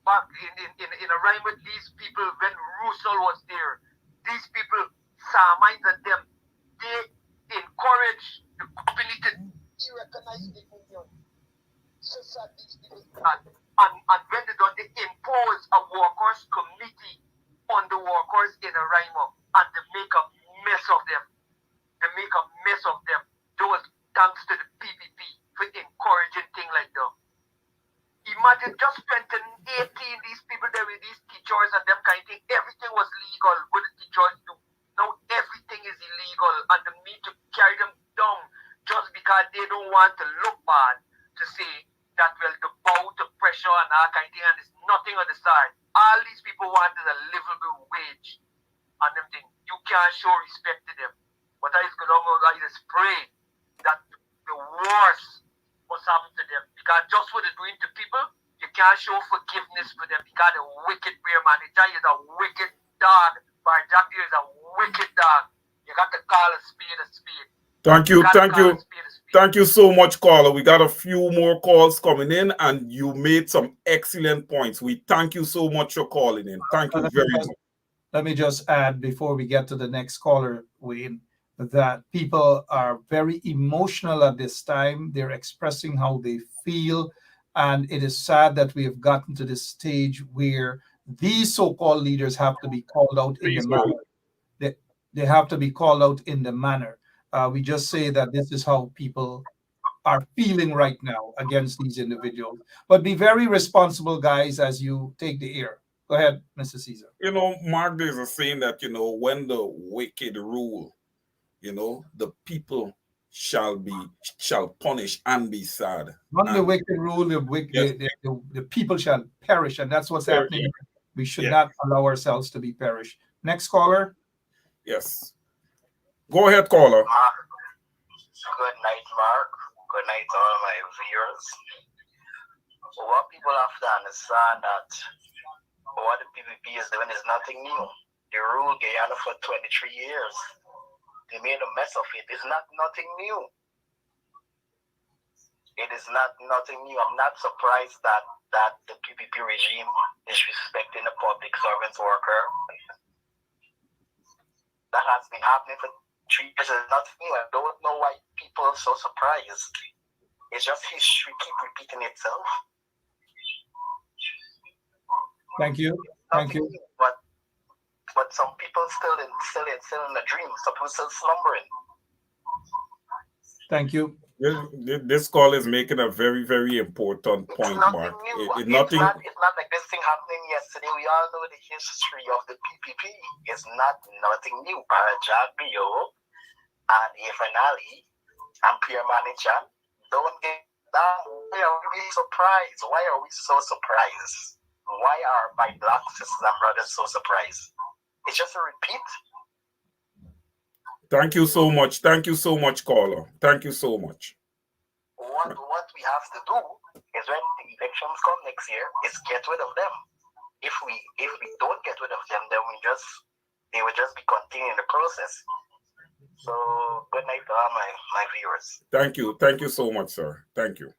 back in a rhyme with these people when Russell was there. These people, Samines and them, they encourage the company to recognize the union. So sad these people and when they done, they impose a workers' committee on the workers in a rhyme and they make a mess of them. They make a mess of them. Those thanks to the PPP for encouraging things like that. Imagine just 2018, these people there with these teachers and them kind of thing, everything was legal. What the teachers do? Now everything is illegal and they need to carry them down just because they don't want to look bad to say that, well, the bow to pressure and all kind of thing and there's nothing on the side. All these people want is a livable wage and them thing. You can't show respect to them. But I just pray that the worst must happen to them. Because just what they're doing to people, you can't show forgiveness for them because the wicked bear manager is a wicked dog. Barajak is a wicked dog. You got to call a spade a spade. Thank you. Thank you so much, caller. We got a few more calls coming in, and you made some excellent points. We thank you so much for calling in. Thank you very much. Let me just add before we get to the next caller, Wayne, that people are very emotional at this time. They're expressing how they feel. And it is sad that we have gotten to this stage where these so-called leaders have to be called out in the manner. They have to be called out in the manner. We just say that this is how people are feeling right now against these individuals. But be very responsible, guys, as you take the air. Go ahead, Mr. Caesar. You know, Mark, there's a saying that, when the wicked rule, the people shall punish and be sad. When the wicked rule, the people shall perish, and that's what's happening. We should not allow ourselves to be perished. Next caller. Yes. Go ahead, caller. Good night, Mark. Good night to all my viewers. What people have to understand that what the PPP is doing is nothing new. They ruled Guyana for 23 years. They made a mess of it. It's not nothing new. It is not nothing new. I'm not surprised that the PPP regime is respecting the public servants worker. That has been happening for 3 years. It's nothing new. I don't know why people are so surprised. It's just history keep repeating itself. Thank you. But some people still in a dream. Some people still slumbering. Thank you. This call is making a very, very important point, Mark. It's not like this thing happening yesterday. We all know the history of the PPP. It's nothing new. Barajak, and Efanali and Pierre Manager don't get down. Why are we surprised? Why are we so surprised? Why are my black sisters and brothers so surprised? It's just a repeat. Thank you so much. Thank you so much, caller. Thank you so much. What we have to do is when the elections come next year, is get rid of them. If we don't get rid of them, then they will just be continuing the process. So good night to all my viewers. Thank you. Thank you so much, sir. Thank you.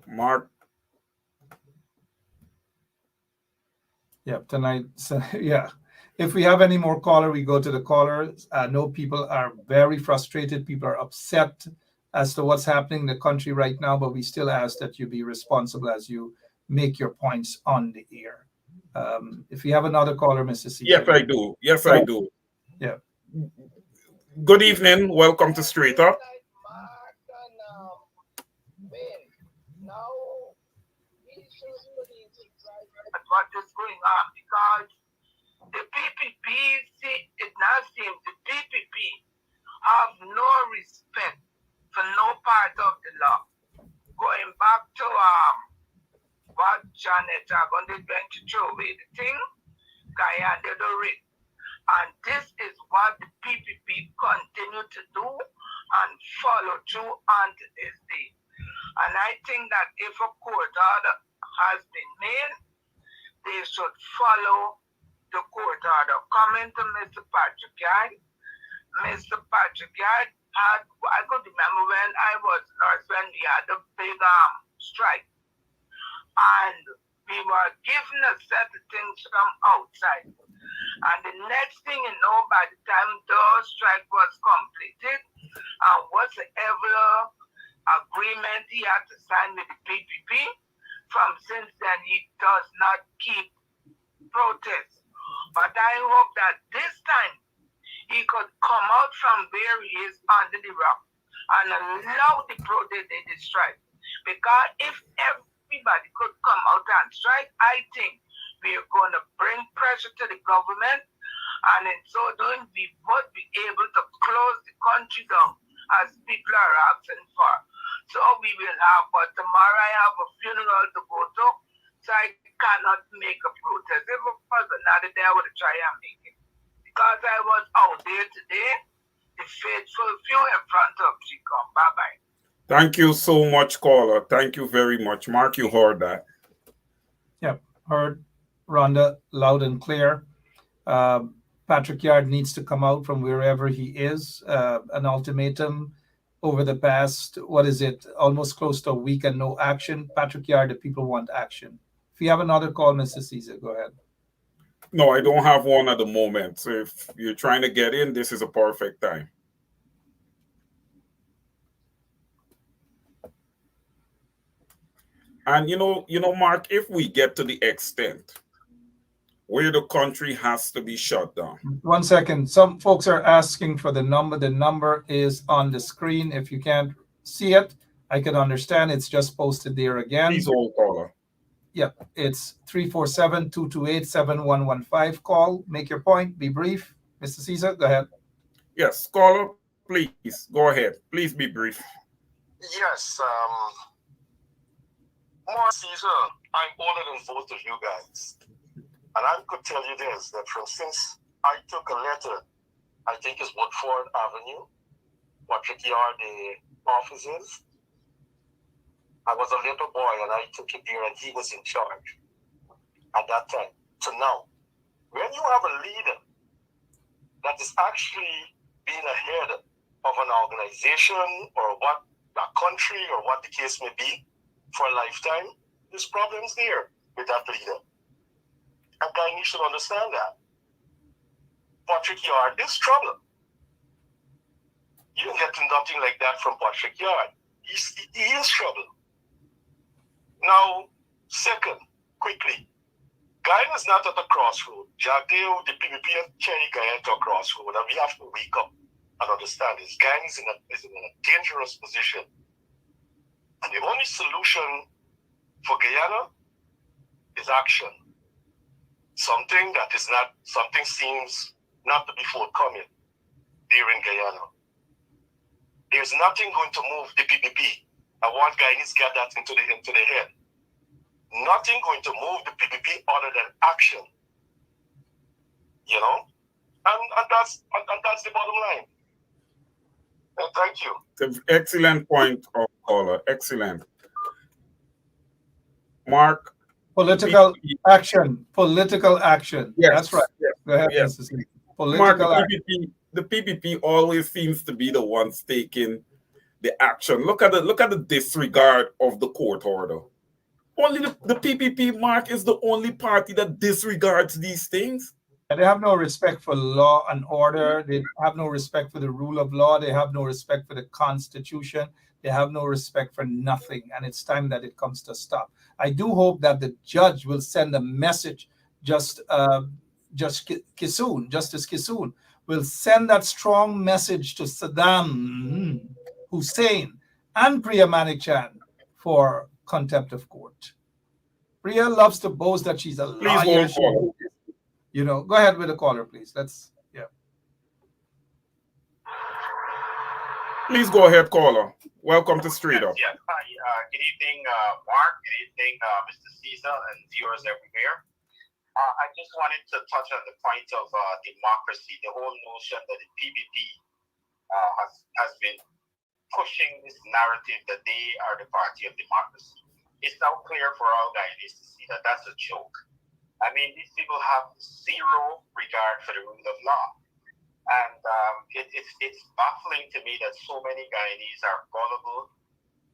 Mark. Yeah, tonight. So, yeah. If we have any more caller, we go to the callers. I know people are very frustrated. People are upset as to what's happening in the country right now, but we still ask that you be responsible as you make your points on the air. If you have another caller, Mr. Caesar. Yes, I do. Yes, I do. Yeah. Good evening. Welcome to Straight Up. What is going on, because the PPP, it now seems the PPP have no respect for no part of the law. Going back to what Janet Agonde went to throw away the thing, Guyana did it. And this is what the PPP continue to do and follow through unto this day. And I think that if a court order has been made, they should follow the court order. Coming to Mr. Patrick Yard, Mr. Patrick Yard had, I could remember when I was nurse when we had a big strike. And we were given a set of things from outside. And the next thing you know, by the time the strike was completed, whatsoever agreement he had to sign with the PPP, from since then he does not keep protests. But I hope that this time he could come out from where he is under the rock and allow the protest in the strike. Because if everybody could come out and strike, I think we are going to bring pressure to the government, and in so doing, we would be able to close the country down as people are asking for. So we will have, but tomorrow I have a funeral to go to, so I cannot make a protest. If it was another day, I would try and make it. Because I was out there today, the faithful few in front of Chicom. Bye-bye. Thank you so much, caller. Thank you very much. Mark, you heard that. Yep, heard. Rhonda, loud and clear. Patrick Yard needs to come out from wherever he is. An ultimatum over the past, what is it, almost close to a week and no action. Patrick Yard, the people want action. If you have another call, Mr. Caesar, go ahead. No, I don't have one at the moment. So if you're trying to get in, this is a perfect time. And you know, Mark, if we get to the extent where the country has to be shut down. 1 second. Some folks are asking for the number. The number is on the screen. If you can't see it, I can understand. It's just posted there again. Please hold, caller. Yep, it's 347-228-7115. Call, make your point, be brief. Mr. Caesar, go ahead. Yes, caller, please go ahead. Please be brief. Yes, Mark Caesar, I'm older than both of you guys. And I could tell you this, that from since I took a letter, I think it's Woodford Avenue, Patrick Yard, the offices. I was a little boy and I took it there and he was in charge at that time. So now, when you have a leader that is actually being ahead of an organization or what a country or what the case may be for a lifetime, there's problems there with that leader. And guy needs to understand that. Patrick Yard is trouble. You don't get nothing like that from Patrick Yard. He is trouble. Now, second, quickly, Guyana is not at a crossroad. Jagdeo, the PPP and Cherry Guyana to a crossroad, and we have to wake up and understand this. Guyana is in a dangerous position. And the only solution for Guyana is action. Something seems not to be forthcoming there in Guyana. There's nothing going to move the PPP. I want Guyanese to get that into the head. Nothing going to move the PPP other than action. You know? And that's the bottom line. And thank you. It's an excellent point, caller. Excellent. Mark. Political action. Political action. Yes. That's right. Yes. Go ahead, Yes. Mr. Caesar. Political Mark, action. the PPP always seems to be the ones taking the action. Look at the disregard of the court order. Only the PPP, Mark, is the only party that disregards these things. And they have no respect for law and order. They have no respect for the rule of law. They have no respect for the Constitution. They have no respect for nothing. And it's time that it comes to stop. I do hope that the judge will send a message. Justice Kissoon will send that strong message to Saddam Hussein and Priya Manichan for contempt of court. Priya loves to boast that she's a Please lawyer. hold caller. You know, go ahead with the caller, please. Please go ahead, caller. Welcome to Straight Up. Yes. Hi. Good evening, Mark. Good evening, Mr. Caesar and viewers everywhere. I just wanted to touch on the point of democracy, the whole notion that the PPP has been pushing this narrative that they are the party of democracy. It's now clear for all Guyanese to see that that's a joke. I mean, these people have zero regard for the rule of law. And it's baffling to me that so many Guyanese are gullible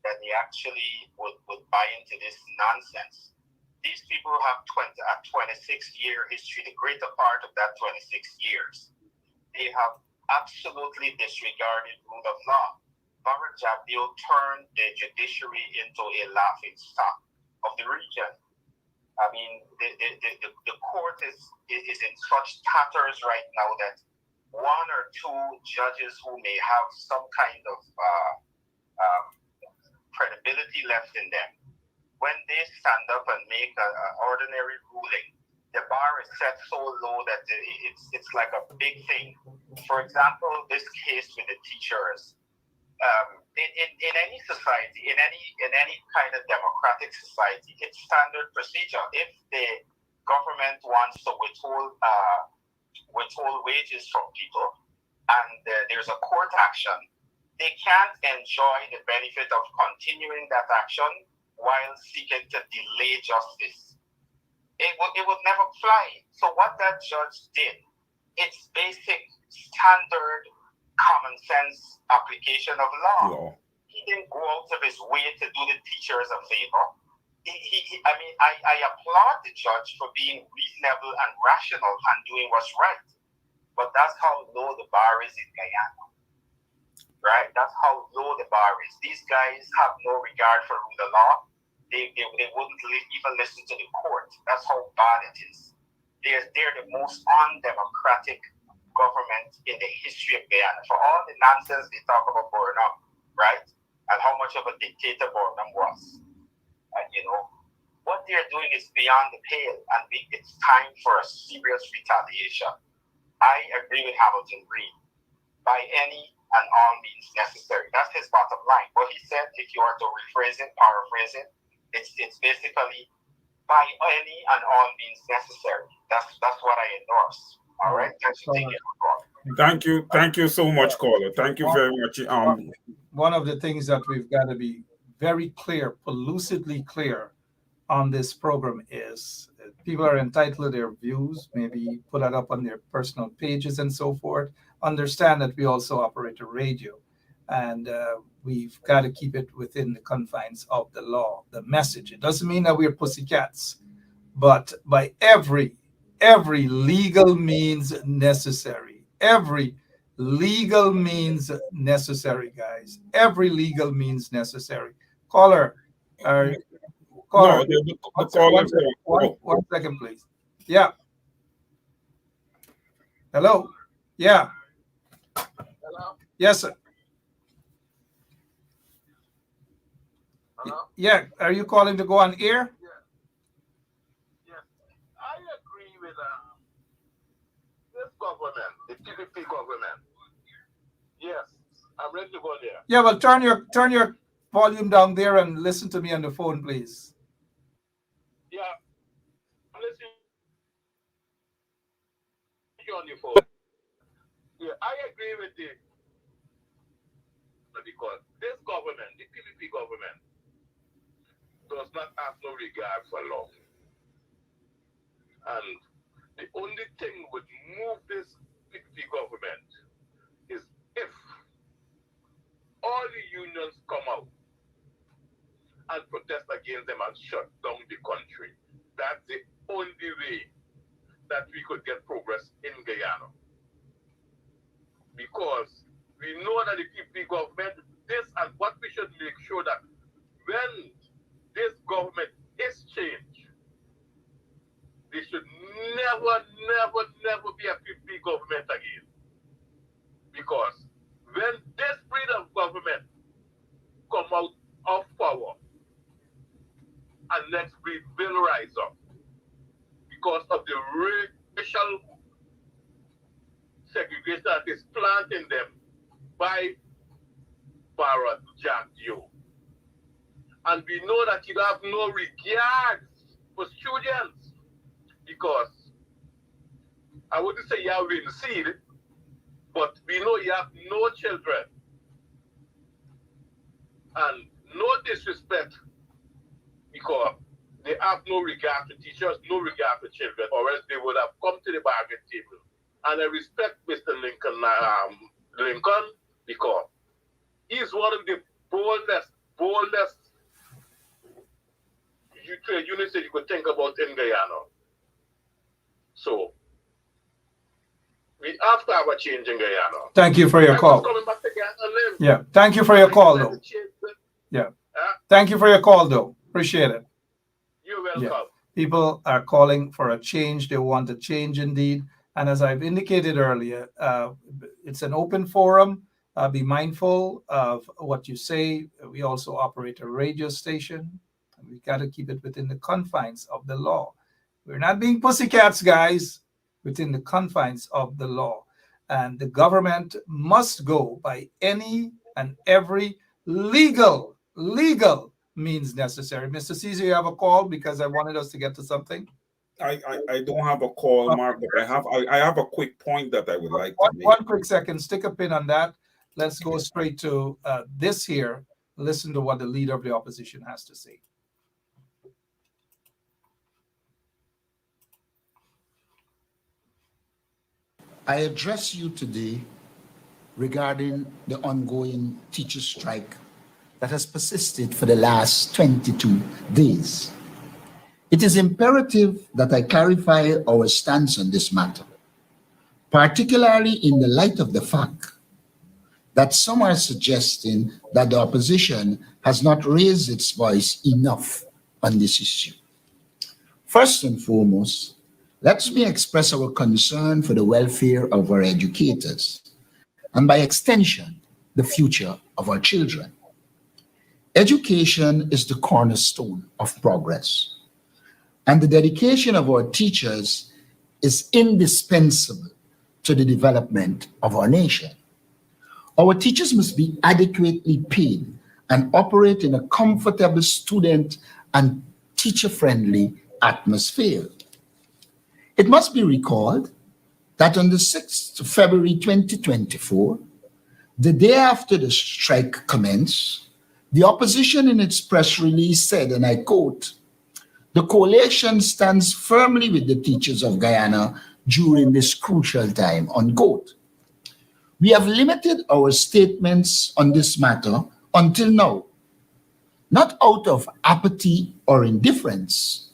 that they actually would buy into this nonsense. These people have a 26-year history, the greater part of that 26 years. They have absolutely disregarded rule of law. Barra Jabdeo turned the judiciary into a laughing stock of the region. I mean, the court is in such tatters right now that one or two judges who may have some kind of credibility left in them, when they stand up and make an ordinary ruling, the bar is set so low that it's like a big thing. For example, this case with the teachers. In any society, in any kind of democratic society, it's standard procedure. If the government wants to withhold wages from people, and there's a court action, they can't enjoy the benefit of continuing that action while seeking to delay justice. It would never fly. So what that judge did, it's basic standard common sense application of law. He didn't go out of his way to do the teachers a favor. I applaud the judge for being reasonable and rational and doing what's right. But that's how low the bar is in Guyana. Right? That's how low the bar is. These guys have no regard for rule of law. They wouldn't even listen to the court. That's how bad it is. They're the most undemocratic government in the history of Guyana. For all the nonsense they talk about Burnham, right? And how much of a dictator Burnham was. And what they're doing is beyond the pale, and it's time for a serious retaliation. I agree with Hamilton Green. By any and all means necessary. That's his bottom line. What he said, if you are to rephrase it, paraphrase it, it's basically by any and all means necessary. That's what I endorse. All right. Thank you so much, caller. Thank you very much. One of the things that we've got to be very clear, lucidly clear on this program is people are entitled to their views, maybe put that up on their personal pages and so forth. Understand that we also operate a radio, and we've got to keep it within the confines of the law, the message. It doesn't mean that we're pussycats, but by every legal means necessary, every legal means necessary, guys, every legal means necessary. Caller, caller. No, one second, please. Yeah. Hello. Yeah. Hello? Yes, sir. Hello? Yeah. Are you calling to go on air? Yes. I agree with this government, the PPP government. Yes, I'm ready to go there. Yeah, well, turn your volume down there and listen to me on the phone, please. Yeah, I'm listening on your phone. Yeah, I agree with because this government, the PPP government, does not have no regard for law. And the only thing would move this PPP government is if all the unions come out and protest against them and shut down the country. That's the only way that we could get progress in Guyana. Because we know that the PPP government, this and what we should make sure that when this government is changed, there should never be a PPP government again. Because when this breed of government come out of power, and next breed will rise up because of the racial segregation that is planted in them by Barrett Jack Dio. And we know that you have no regard for students because I wouldn't say you have been seed, but we know you have no children. And no disrespect because they have no regard to teachers, no regard to children, or else they would have come to the bargain table. And I respect Mr. Lincoln because he's one of the boldest trade unions that you could think about in Guyana. So we have to have a change in Guyana. Thank you for your call. Coming back to Guyana live. Yeah, thank you for your call, though. Yeah, thank you for your call, though. Appreciate it. You're welcome. Yeah. People are calling for a change. They want a change indeed. And as I've indicated earlier, it's an open forum. Be mindful of what you say. We also operate a radio station. And we got to keep it within the confines of the law. We're not being pussycats, guys, within the confines of the law. And the government must go by any and every legal means necessary. Mr. Caesar, you have a call because I wanted us to get to something. I don't have a call, Mark, but I have a quick point that I would like to make. One quick second, stick a pin on that. Let's go straight to this here. Listen to what the leader of the opposition has to say. I address you today regarding the ongoing teacher strike that has persisted for the last 22 days. It is imperative that I clarify our stance on this matter, particularly in the light of the fact that some are suggesting that the opposition has not raised its voice enough on this issue. First and foremost, let me express our concern for the welfare of our educators and by extension, the future of our children. Education is the cornerstone of progress, and the dedication of our teachers is indispensable to the development of our nation. Our teachers must be adequately paid and operate in a comfortable student and teacher-friendly atmosphere. It must be recalled that on the 6th of February 2024, the day after the strike commenced, the opposition in its press release said, and I quote, "The coalition stands firmly with the teachers of Guyana during this crucial time," unquote. We have limited our statements on this matter until now, not out of apathy or indifference,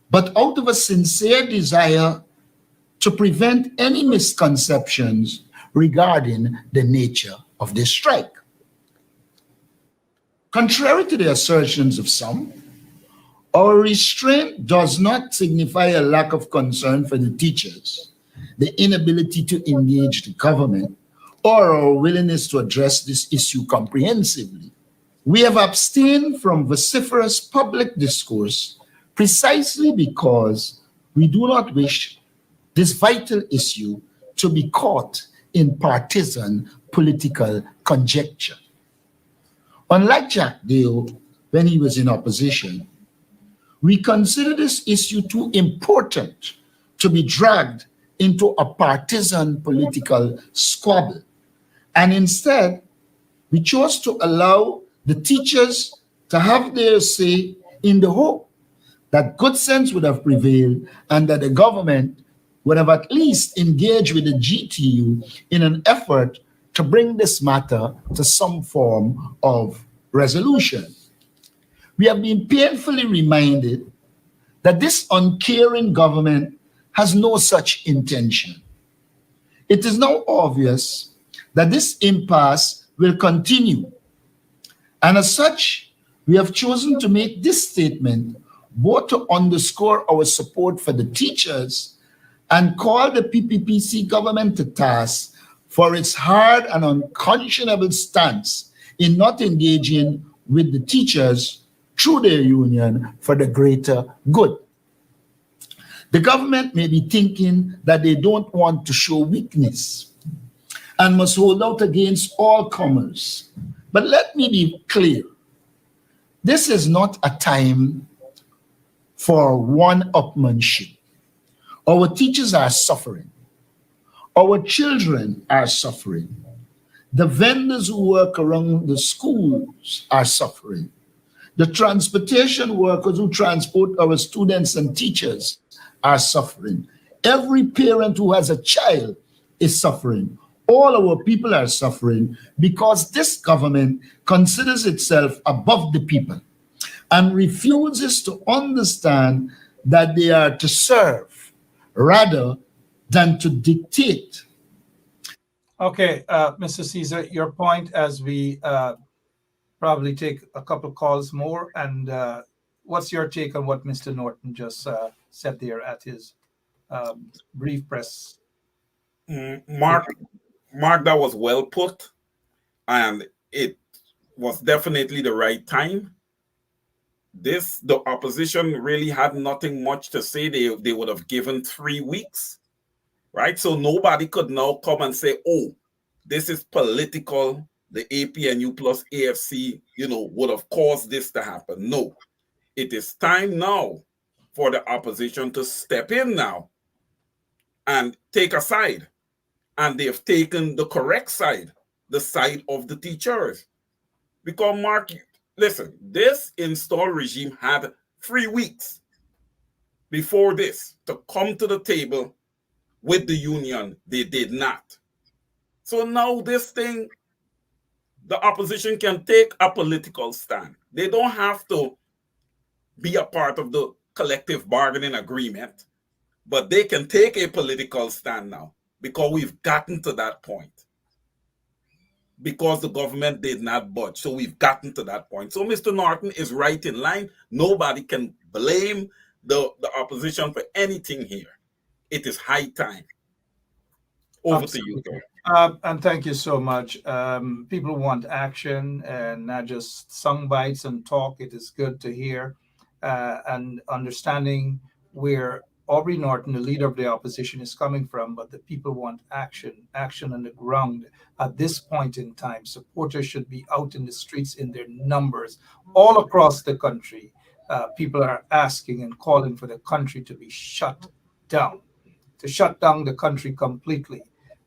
but out of a sincere desire to prevent any misconceptions regarding the nature of this strike. Contrary to the assertions of some, our restraint does not signify a lack of concern for the teachers, the inability to engage the government, or our willingness to address this issue comprehensively. We have abstained from vociferous public discourse precisely because we do not wish this vital issue to be caught in partisan political conjecture. Unlike Jack Dale, when he was in opposition, we consider this issue too important to be dragged into a partisan political squabble. And instead, we chose to allow the teachers to have their say in the hope that good sense would have prevailed and that the government would have at least engaged with the GTU in an effort to bring this matter to some form of resolution. We have been painfully reminded that this uncaring government has no such intention. It is now obvious that this impasse will continue, and as such, we have chosen to make this statement both to underscore our support for the teachers and call the PPPC government to task for its hard and unconscionable stance in not engaging with the teachers through their union for the greater good. The government may be thinking that they don't want to show weakness and must hold out against all comers. But let me be clear. This is not a time for one-upmanship. Our teachers are suffering. Our children are suffering. The vendors who work around the schools are suffering. The transportation workers who transport our students and teachers are suffering. Every parent who has a child is suffering. All our people are suffering because this government considers itself above the people and refuses to understand that they are to serve rather than to dictate. Okay, Mr. Caesar, your point as we probably take a couple calls more. And what's your take on what Mr. Norton just said there at his brief press? Mark, that was well put, and it was definitely the right time. The opposition really had nothing much to say. They would have given 3 weeks, right? So nobody could now come and say, oh, this is political. The APNU plus AFC, would have caused this to happen. No, it is time now for the opposition to step in now and take a side. And they've taken the correct side, the side of the teachers. Because, Mark, listen, this install regime had 3 weeks before this to come to the table with the union. They did not. So now this thing, the opposition can take a political stand. They don't have to be a part of the collective bargaining agreement, but they can take a political stand now because we've gotten to that point. Because the government did not budge. So we've gotten to that point. So Mr. Norton is right in line. Nobody can blame the opposition for anything here. It is high time. Over Absolutely. to you, sir. And thank you so much. People want action and not just song bites and talk. It is good to hear and understanding where Aubrey Norton, the leader of the opposition, is coming from, but the people want action on the ground at this point in time. Supporters should be out in the streets in their numbers all across the country. People are asking and calling for the country to be shut down, to shut down the country completely.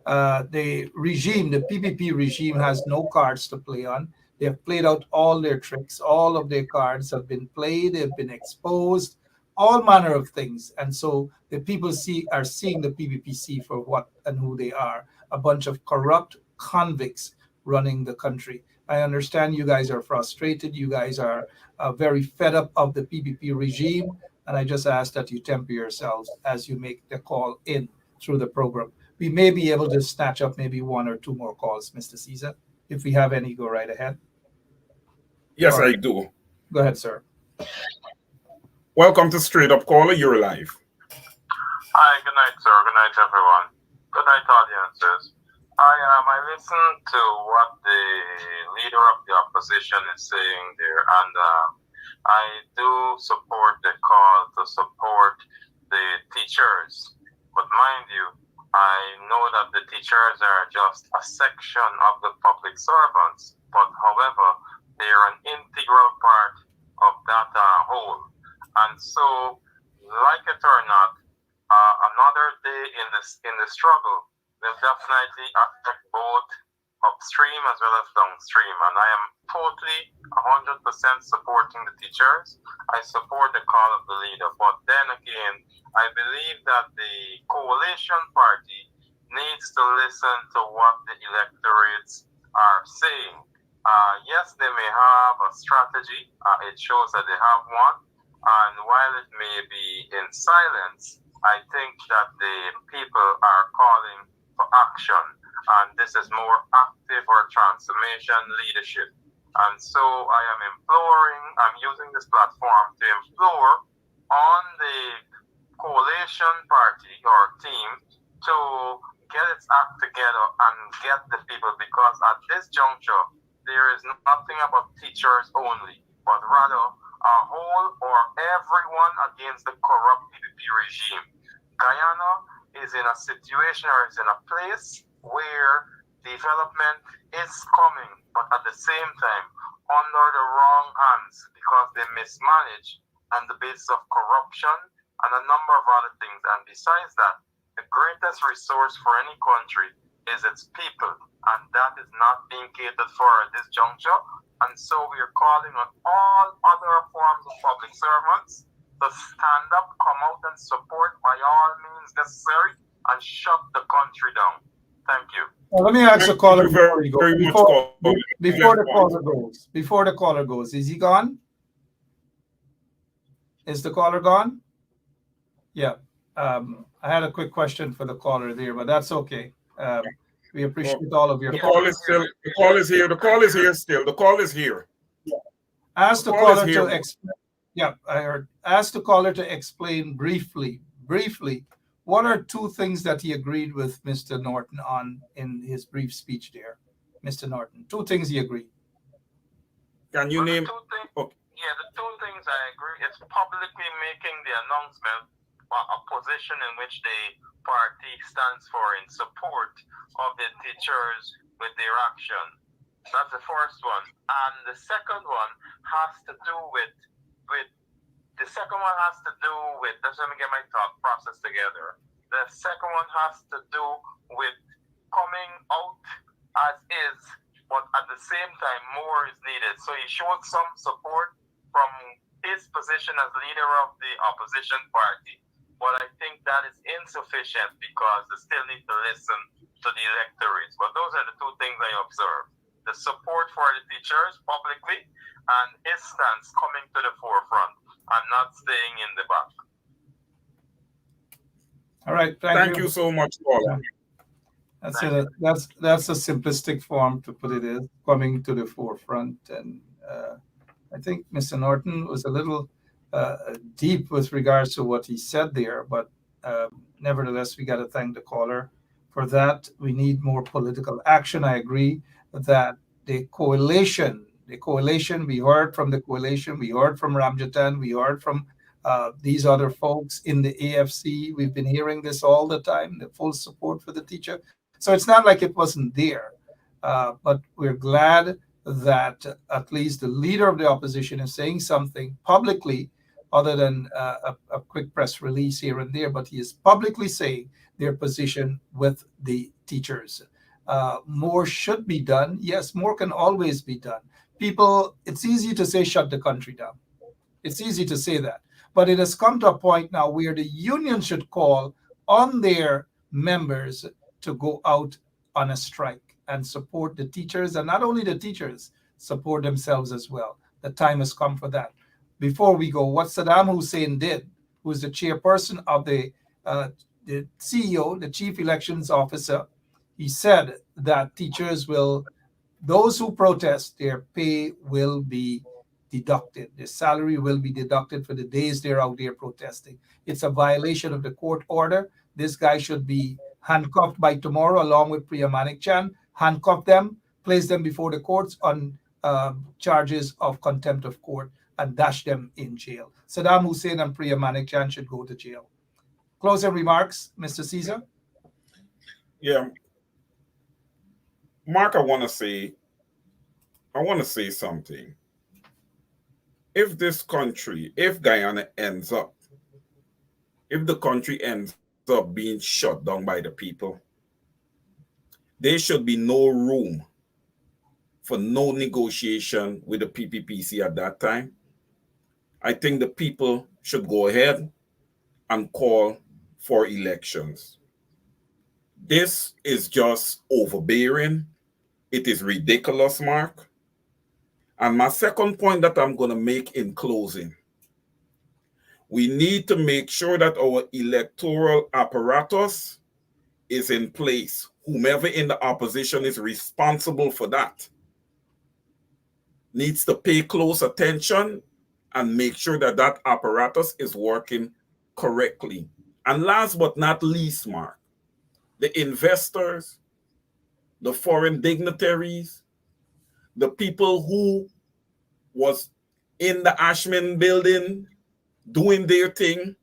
The regime, the PPP regime, has no cards to play on. They have played out all their tricks. All of their cards have been played. They've been exposed. All manner of things. And so the people are seeing the PPPC for what and who they are, a bunch of corrupt convicts running the country. I understand you guys are frustrated. You guys are very fed up of the PPP regime. And I just ask that you temper yourselves as you make the call in through the program. We may be able to snatch up maybe 1 or 2 more calls, Mr. Caesar. If we have any, go right ahead. Yes, I do. Go ahead, sir. Welcome to Straight Up Caller. You're live. Hi, good night, sir. Good night, everyone. Good night, audiences. I listened to what the leader of the opposition is saying there, and I do support the call to support the teachers. But mind you, I know that the teachers are just a section of the public servants, but however, they are an integral part of that whole. And so, like it or not, another day in the struggle will definitely affect both upstream as well as downstream. And I am totally 100% supporting the teachers. I support the call of the leader. But then again, I believe that the coalition party needs to listen to what the electorates are saying. Yes, they may have a strategy. It shows that they have one. And while it may be in silence, I think that the people are calling for action, and this is more active or transformation leadership. And so I'm using this platform to implore on the coalition party or team to get its act together and get the people, because at this juncture, there is nothing about teachers only, but rather a whole or everyone against the corrupt PPP regime. Guyana is in a situation or is in a place where development is coming, but at the same time, under the wrong hands because they mismanage on the basis of corruption and a number of other things. And besides that, the greatest resource for any country is its people, and that is not being catered for at this juncture. And so we are calling on all other forms of public servants to stand up, come out and support by all means necessary and shut the country down. Thank you. Well, let me ask the caller Very, very much, Paul. before the caller goes. Before the caller goes, is he gone? Is the caller gone? Yeah. I had a quick question for the caller there, but that's okay. We appreciate all of your The call is still. The call is here. The call is here still. The call is here. Ask the The call is caller here. to explain. Yeah, I heard. Ask the caller to explain briefly, what are two things that he agreed with Mr. Norton on in his brief speech there? Mr. Norton, two things he agreed. Can you name? Okay. Yeah, the two things I agree. It's publicly making the announcement a position in which the party stands for in support of the teachers with their action. That's the first one. And the second one has to do with let's let me get my thought process together. The second one has to do with coming out as is, but at the same time, more is needed. So he showed some support from his position as leader of the opposition party. But I think that is insufficient because they still need to listen to the electorates. But those are the two things I observed. The support for the teachers publicly and his stance coming to the forefront and not staying in the back. All right, Thank you so much, Paul. That's a simplistic form to put it in, coming to the forefront. And I think Mr. Norton was a little deep with regards to what he said there, but nevertheless, we got to thank the caller for that. We need more political action. I agree that the coalition, we heard from the coalition, we heard from Ramjatan, we heard from these other folks in the AFC. We've been hearing this all the time, the full support for the teacher. So it's not like it wasn't there, but we're glad that at least the leader of the opposition is saying something publicly other than a quick press release here and there, but he is publicly saying their position with the teachers. More should be done. Yes, more can always be done. People, it's easy to say shut the country down. It's easy to say that. But it has come to a point now where the union should call on their members to go out on a strike and support the teachers, and not only the teachers, support themselves as well. The time has come for that. Before we go, what Saddam Hussein did, who is the chairperson of the CEO, the chief elections officer, he said that teachers will, those who protest, their pay will be deducted. Their salary will be deducted for the days they're out there protesting. It's a violation of the court order. This guy should be handcuffed by tomorrow, along with Priya Manik-Chan, handcuff them, place them before the courts on charges of contempt of court, and dash them in jail. Saddam Hussein and Priya Manik-Chan should go to jail. Closing remarks, Mr. Caesar? Yeah. Mark, I want to say something. If this country, if Guyana ends up, if the country ends up being shut down by the people, there should be no room for no negotiation with the PPPC at that time. I think the people should go ahead and call for elections. This is just overbearing. It is ridiculous, Mark. And my second point that I'm going to make in closing, We need to make sure that our electoral apparatus is in place. Whomever in the opposition is responsible for that needs to pay close attention and make sure that that apparatus is working correctly. And last but not least, Mark, the investors, the foreign dignitaries, the people who was in the Ashman building doing their thing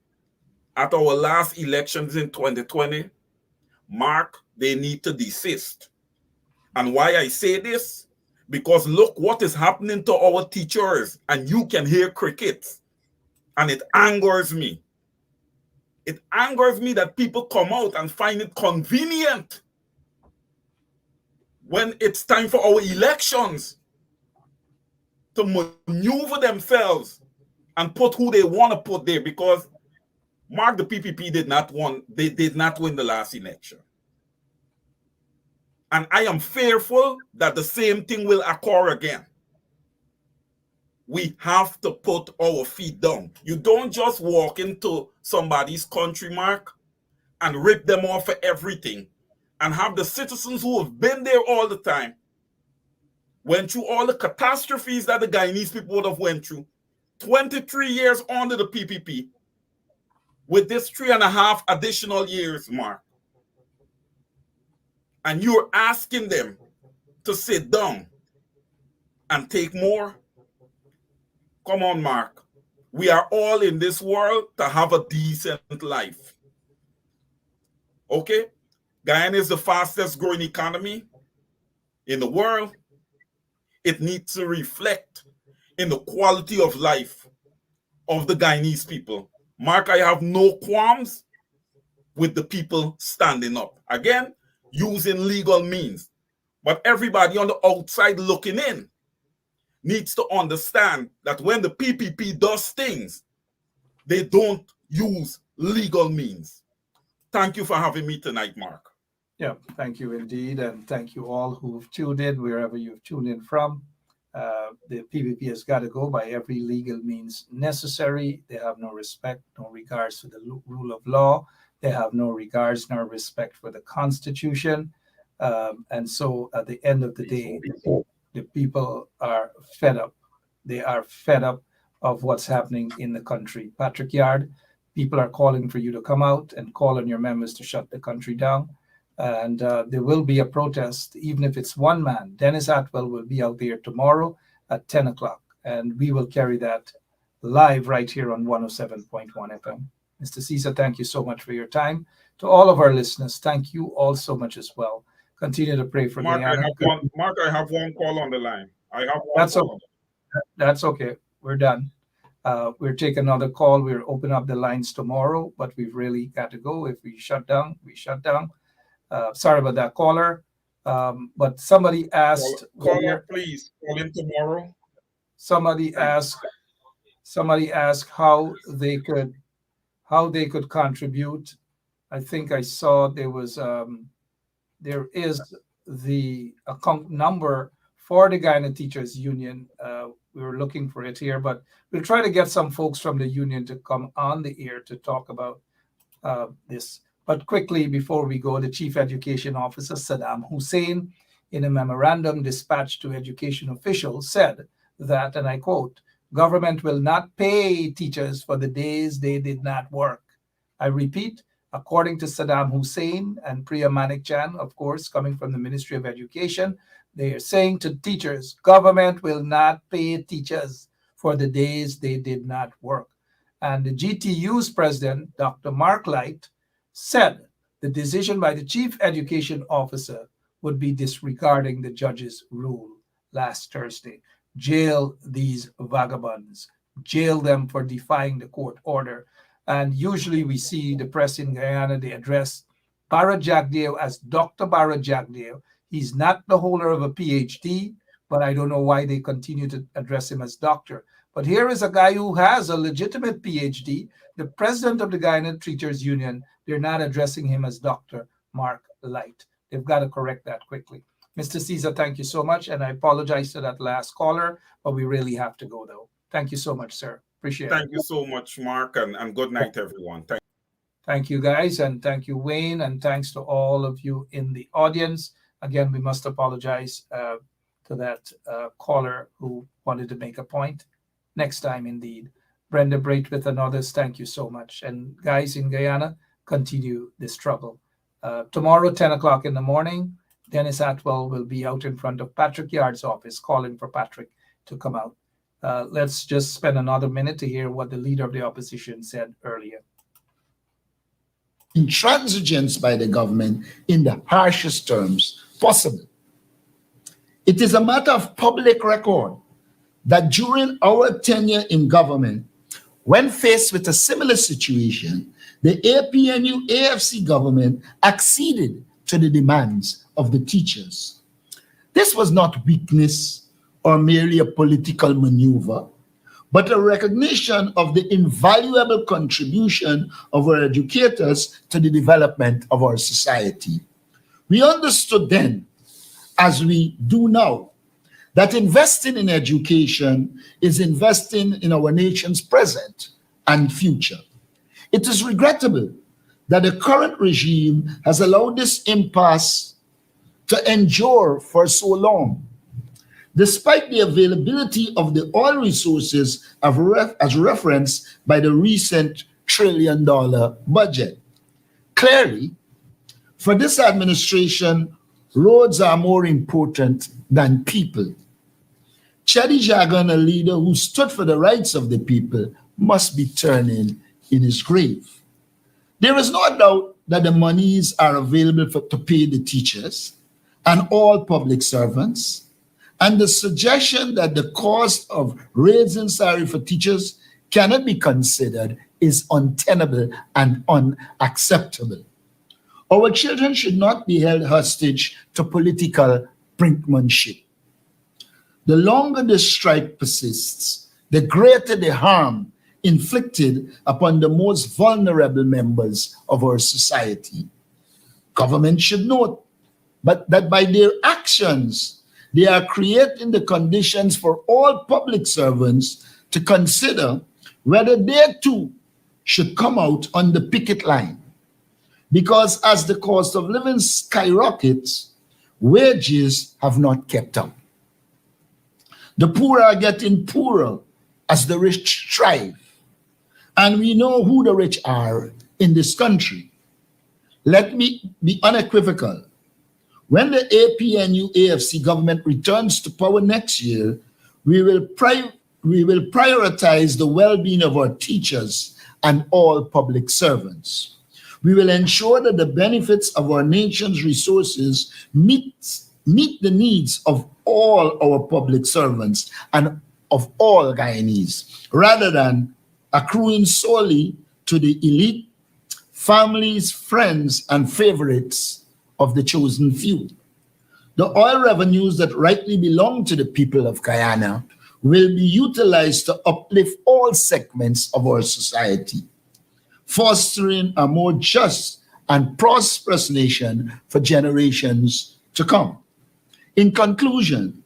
at our last elections in 2020, Mark, they need to desist. And why I say this? Because look what is happening to our teachers, and you can hear crickets, and it angers me. It angers me that people come out and find it convenient when it's time for our elections to maneuver themselves and put who they want to put there, because Mark, the PPP did not win the last election. And I am fearful that the same thing will occur again. We have to put our feet down. You don't just walk into somebody's country, Mark, and rip them off for everything, and have the citizens who have been there all the time, went through all the catastrophes that the Guyanese people would have went through, 23 years under the PPP, with this 3.5 additional years, Mark. And you're asking them to sit down and take more? Come on, Mark. We are all in this world to have a decent life. Okay? Guyana is the fastest growing economy in the world. It needs to reflect in the quality of life of the Guyanese people. Mark, I have no qualms with the people standing up. Again, using legal means. But everybody on the outside looking in needs to understand that when the PPP does things, they don't use legal means. Thank you for having me tonight, Mark. Yeah, thank you indeed. And thank you all who've tuned in, wherever you've tuned in from. The PPP has got to go by every legal means necessary. They have no respect, no regards to the rule of law. They have no regards nor respect for the Constitution. And so at the end of the day, the people are fed up. They are fed up of what's happening in the country. Patrick Yard, people are calling for you to come out and call on your members to shut the country down. And there will be a protest, even if it's one man. Dennis Atwell will be out there tomorrow at 10 o'clock. And we will carry that live right here on 107.1 FM. Mr. Caesar, thank you so much for your time. To all of our listeners, thank you all so much as well. Continue to pray for Mark, Guyana. I have one call on the line. That's okay. We're done. We'll take another call. We'll open up the lines tomorrow, but we've really got to go. If we shut down, we shut down. Sorry about that, caller. But somebody asked. Caller, please call in tomorrow. Somebody asked how they could contribute. I think I saw there is the account number for the Guyana Teachers Union. We were looking for it here, but we'll try to get some folks from the union to come on the air to talk about this. But quickly, before we go, the Chief Education Officer, Saddam Hussein, in a memorandum dispatched to education officials, said that, and I quote, "Government will not pay teachers for the days they did not work." I repeat, according to Saddam Hussein and Priya Manikchan, of course, coming from the Ministry of Education, they are saying to teachers, government will not pay teachers for the days they did not work. And the GTU's president, Dr. Mark Light, said the decision by the Chief Education Officer would be disregarding the judge's rule last Thursday. Jail these vagabonds. Jail them for defying the court order. And usually we see the press in Guyana, they address Bara Jagdeo as Dr. Bara Jagdeo. He's not the holder of a PhD, but I don't know why they continue to address him as doctor. But here is a guy who has a legitimate PhD, the president of the Guyana Teachers Union. They're not addressing him as Dr. Mark Light. They've got to correct that quickly. Mr. Caesar, thank you so much. And I apologize to that last caller, but we really have to go, though. Thank you so much, sir. Appreciate it. Thank you so much, Mark, and good night, everyone. Thank you, guys, and thank you, Wayne, and thanks to all of you in the audience. Again, we must apologize to that caller who wanted to make a point. Next time, indeed. Brenda Braithwaite and others, thank you so much. And guys in Guyana, continue this struggle. Tomorrow, 10 o'clock in the morning, Dennis Atwell will be out in front of Patrick Yard's office calling for Patrick to come out. Let's just spend another minute to hear what the leader of the opposition said earlier. Intransigence by the government in the harshest terms possible. It is a matter of public record that during our tenure in government, when faced with a similar situation, the APNU AFC government acceded to the demands of the teachers. This was not weakness or merely a political maneuver, but a recognition of the invaluable contribution of our educators to the development of our society. We understood then, as we do now, that investing in education is investing in our nation's present and future. It is regrettable that the current regime has allowed this impasse to endure for so long. Despite the availability of the oil resources as referenced by the recent $1 trillion budget. Clearly, for this administration, roads are more important than people. Chedi Jagan, a leader who stood for the rights of the people, must be turning in his grave. There is no doubt that the monies are available to pay the teachers and all public servants, and the suggestion that the cost of raising salary for teachers cannot be considered is untenable and unacceptable. Our children should not be held hostage to political brinkmanship. The longer the strike persists, the greater the harm inflicted upon the most vulnerable members of our society. Government should note that by their actions, they are creating the conditions for all public servants to consider whether they too should come out on the picket line. Because as the cost of living skyrockets, wages have not kept up. The poor are getting poorer as the rich thrive. And we know who the rich are in this country. Let me be unequivocal. When the APNU AFC government returns to power next year, we will prioritize the well-being of our teachers and all public servants. We will ensure that the benefits of our nation's resources meet the needs of all our public servants and of all Guyanese, rather than accruing solely to the elite, families, friends, and favorites of the chosen few. The oil revenues that rightly belong to the people of Guyana will be utilized to uplift all segments of our society, fostering a more just and prosperous nation for generations to come. In conclusion,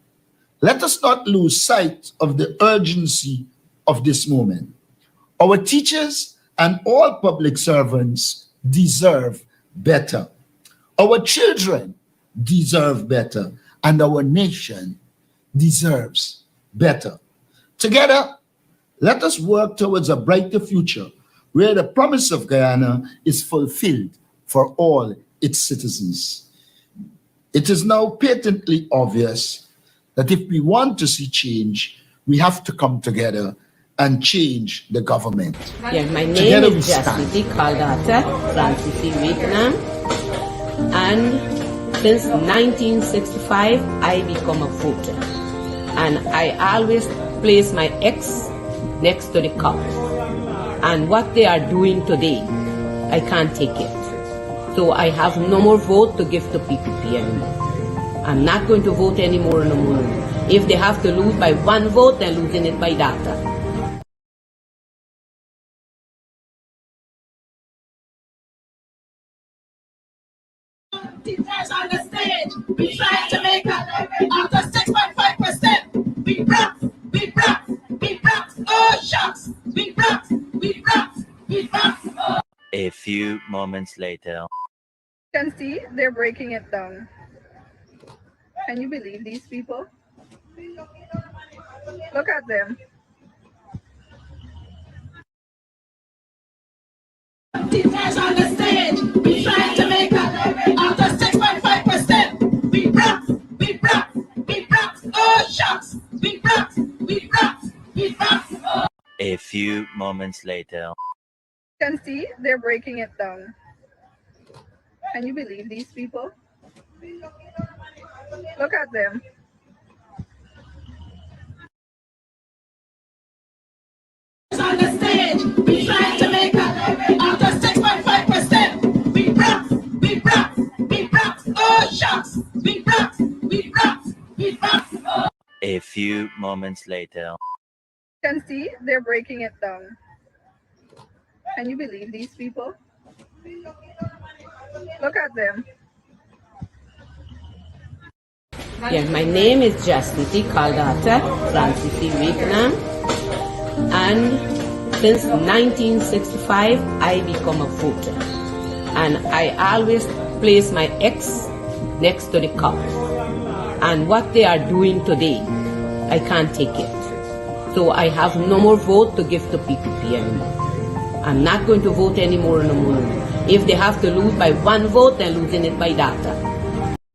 let us not lose sight of the urgency of this moment. Our teachers and all public servants deserve better. Our children deserve better, and our nation deserves better. Together, let us work towards a brighter future where the promise of Guyana is fulfilled for all its citizens. It is now patently obvious that if we want to see change, we have to come together and change the government. Yeah, my name Together is Jasmine Caldata Francis Vietnam, and since 1965 I become a voter, and I always place my X next to the cup. And what they are doing today, I can't take it. So I have no more vote to give to PPP anymore. I'm not going to vote anymore no more. If they have to lose by one vote, they're losing it by data. Teachers on the stage, we trying to make up after 6.5%. We broke, oh shucks. We rock, we rock, we rock. A few moments later. Can see they're breaking it down. Can you believe these people? Look at them. Details on the stage. We trying to make out of 6.5%. We rock, we rock, we rock. Oh shucks. We rock, we rock, we rock. A few moments later. Can see they're breaking it down. Can you believe these people? Look at them. On the stage, we trying to make out of 6.5%. We rock, we rock, we rock. Oh shucks. We rock, we rock, we rock. A few moments later. Can see they're breaking it down. Can you believe these people? Look at them. Yeah, my name is Justity Caldata Francis Vietnam, and since 1965 I become a voter, and I always place my X next to the cup. And what they are doing today, I can't take it. So I have no more vote to give to PPP anymore. I'm not going to vote anymore no more. If they have to lose by one vote, they're losing it by data.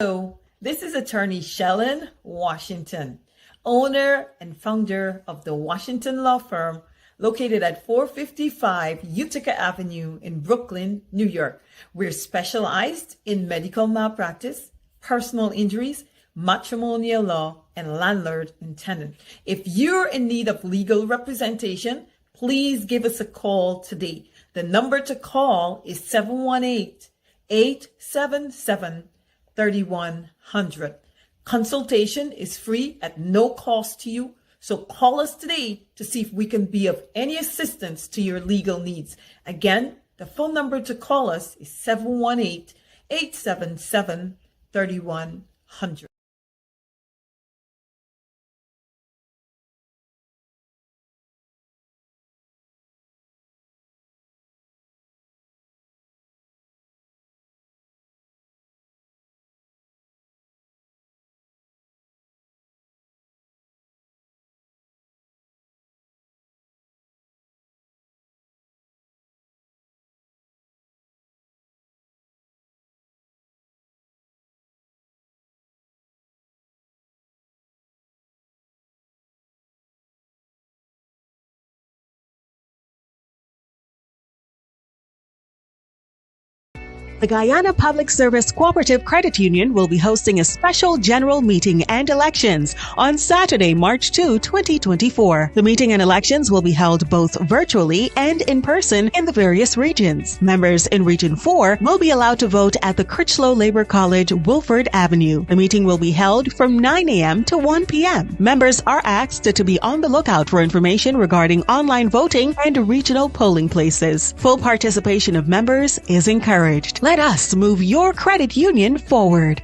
So, this is attorney Shellen Washington, owner and founder of the Washington law firm located at 455 Utica Avenue in Brooklyn, New York. We're specialized in medical malpractice, personal injuries, matrimonial law, and landlord and tenant. If you're in need of legal representation, please give us a call today. The number to call is 718-877-3100. Consultation is free at no cost to you. So call us today to see if we can be of any assistance to your legal needs. Again, the phone number to call us is 718-877-3100. The Guyana Public Service Cooperative Credit Union will be hosting a special general meeting and elections on Saturday, March 2, 2024. The meeting and elections will be held both virtually and in person in the various regions. Members in Region 4 will be allowed to vote at the Critchlow Labor College, Wilford Avenue. The meeting will be held from 9 a.m. to 1 p.m. Members are asked to be on the lookout for information regarding online voting and regional polling places. Full participation of members is encouraged. Let us move your credit union forward.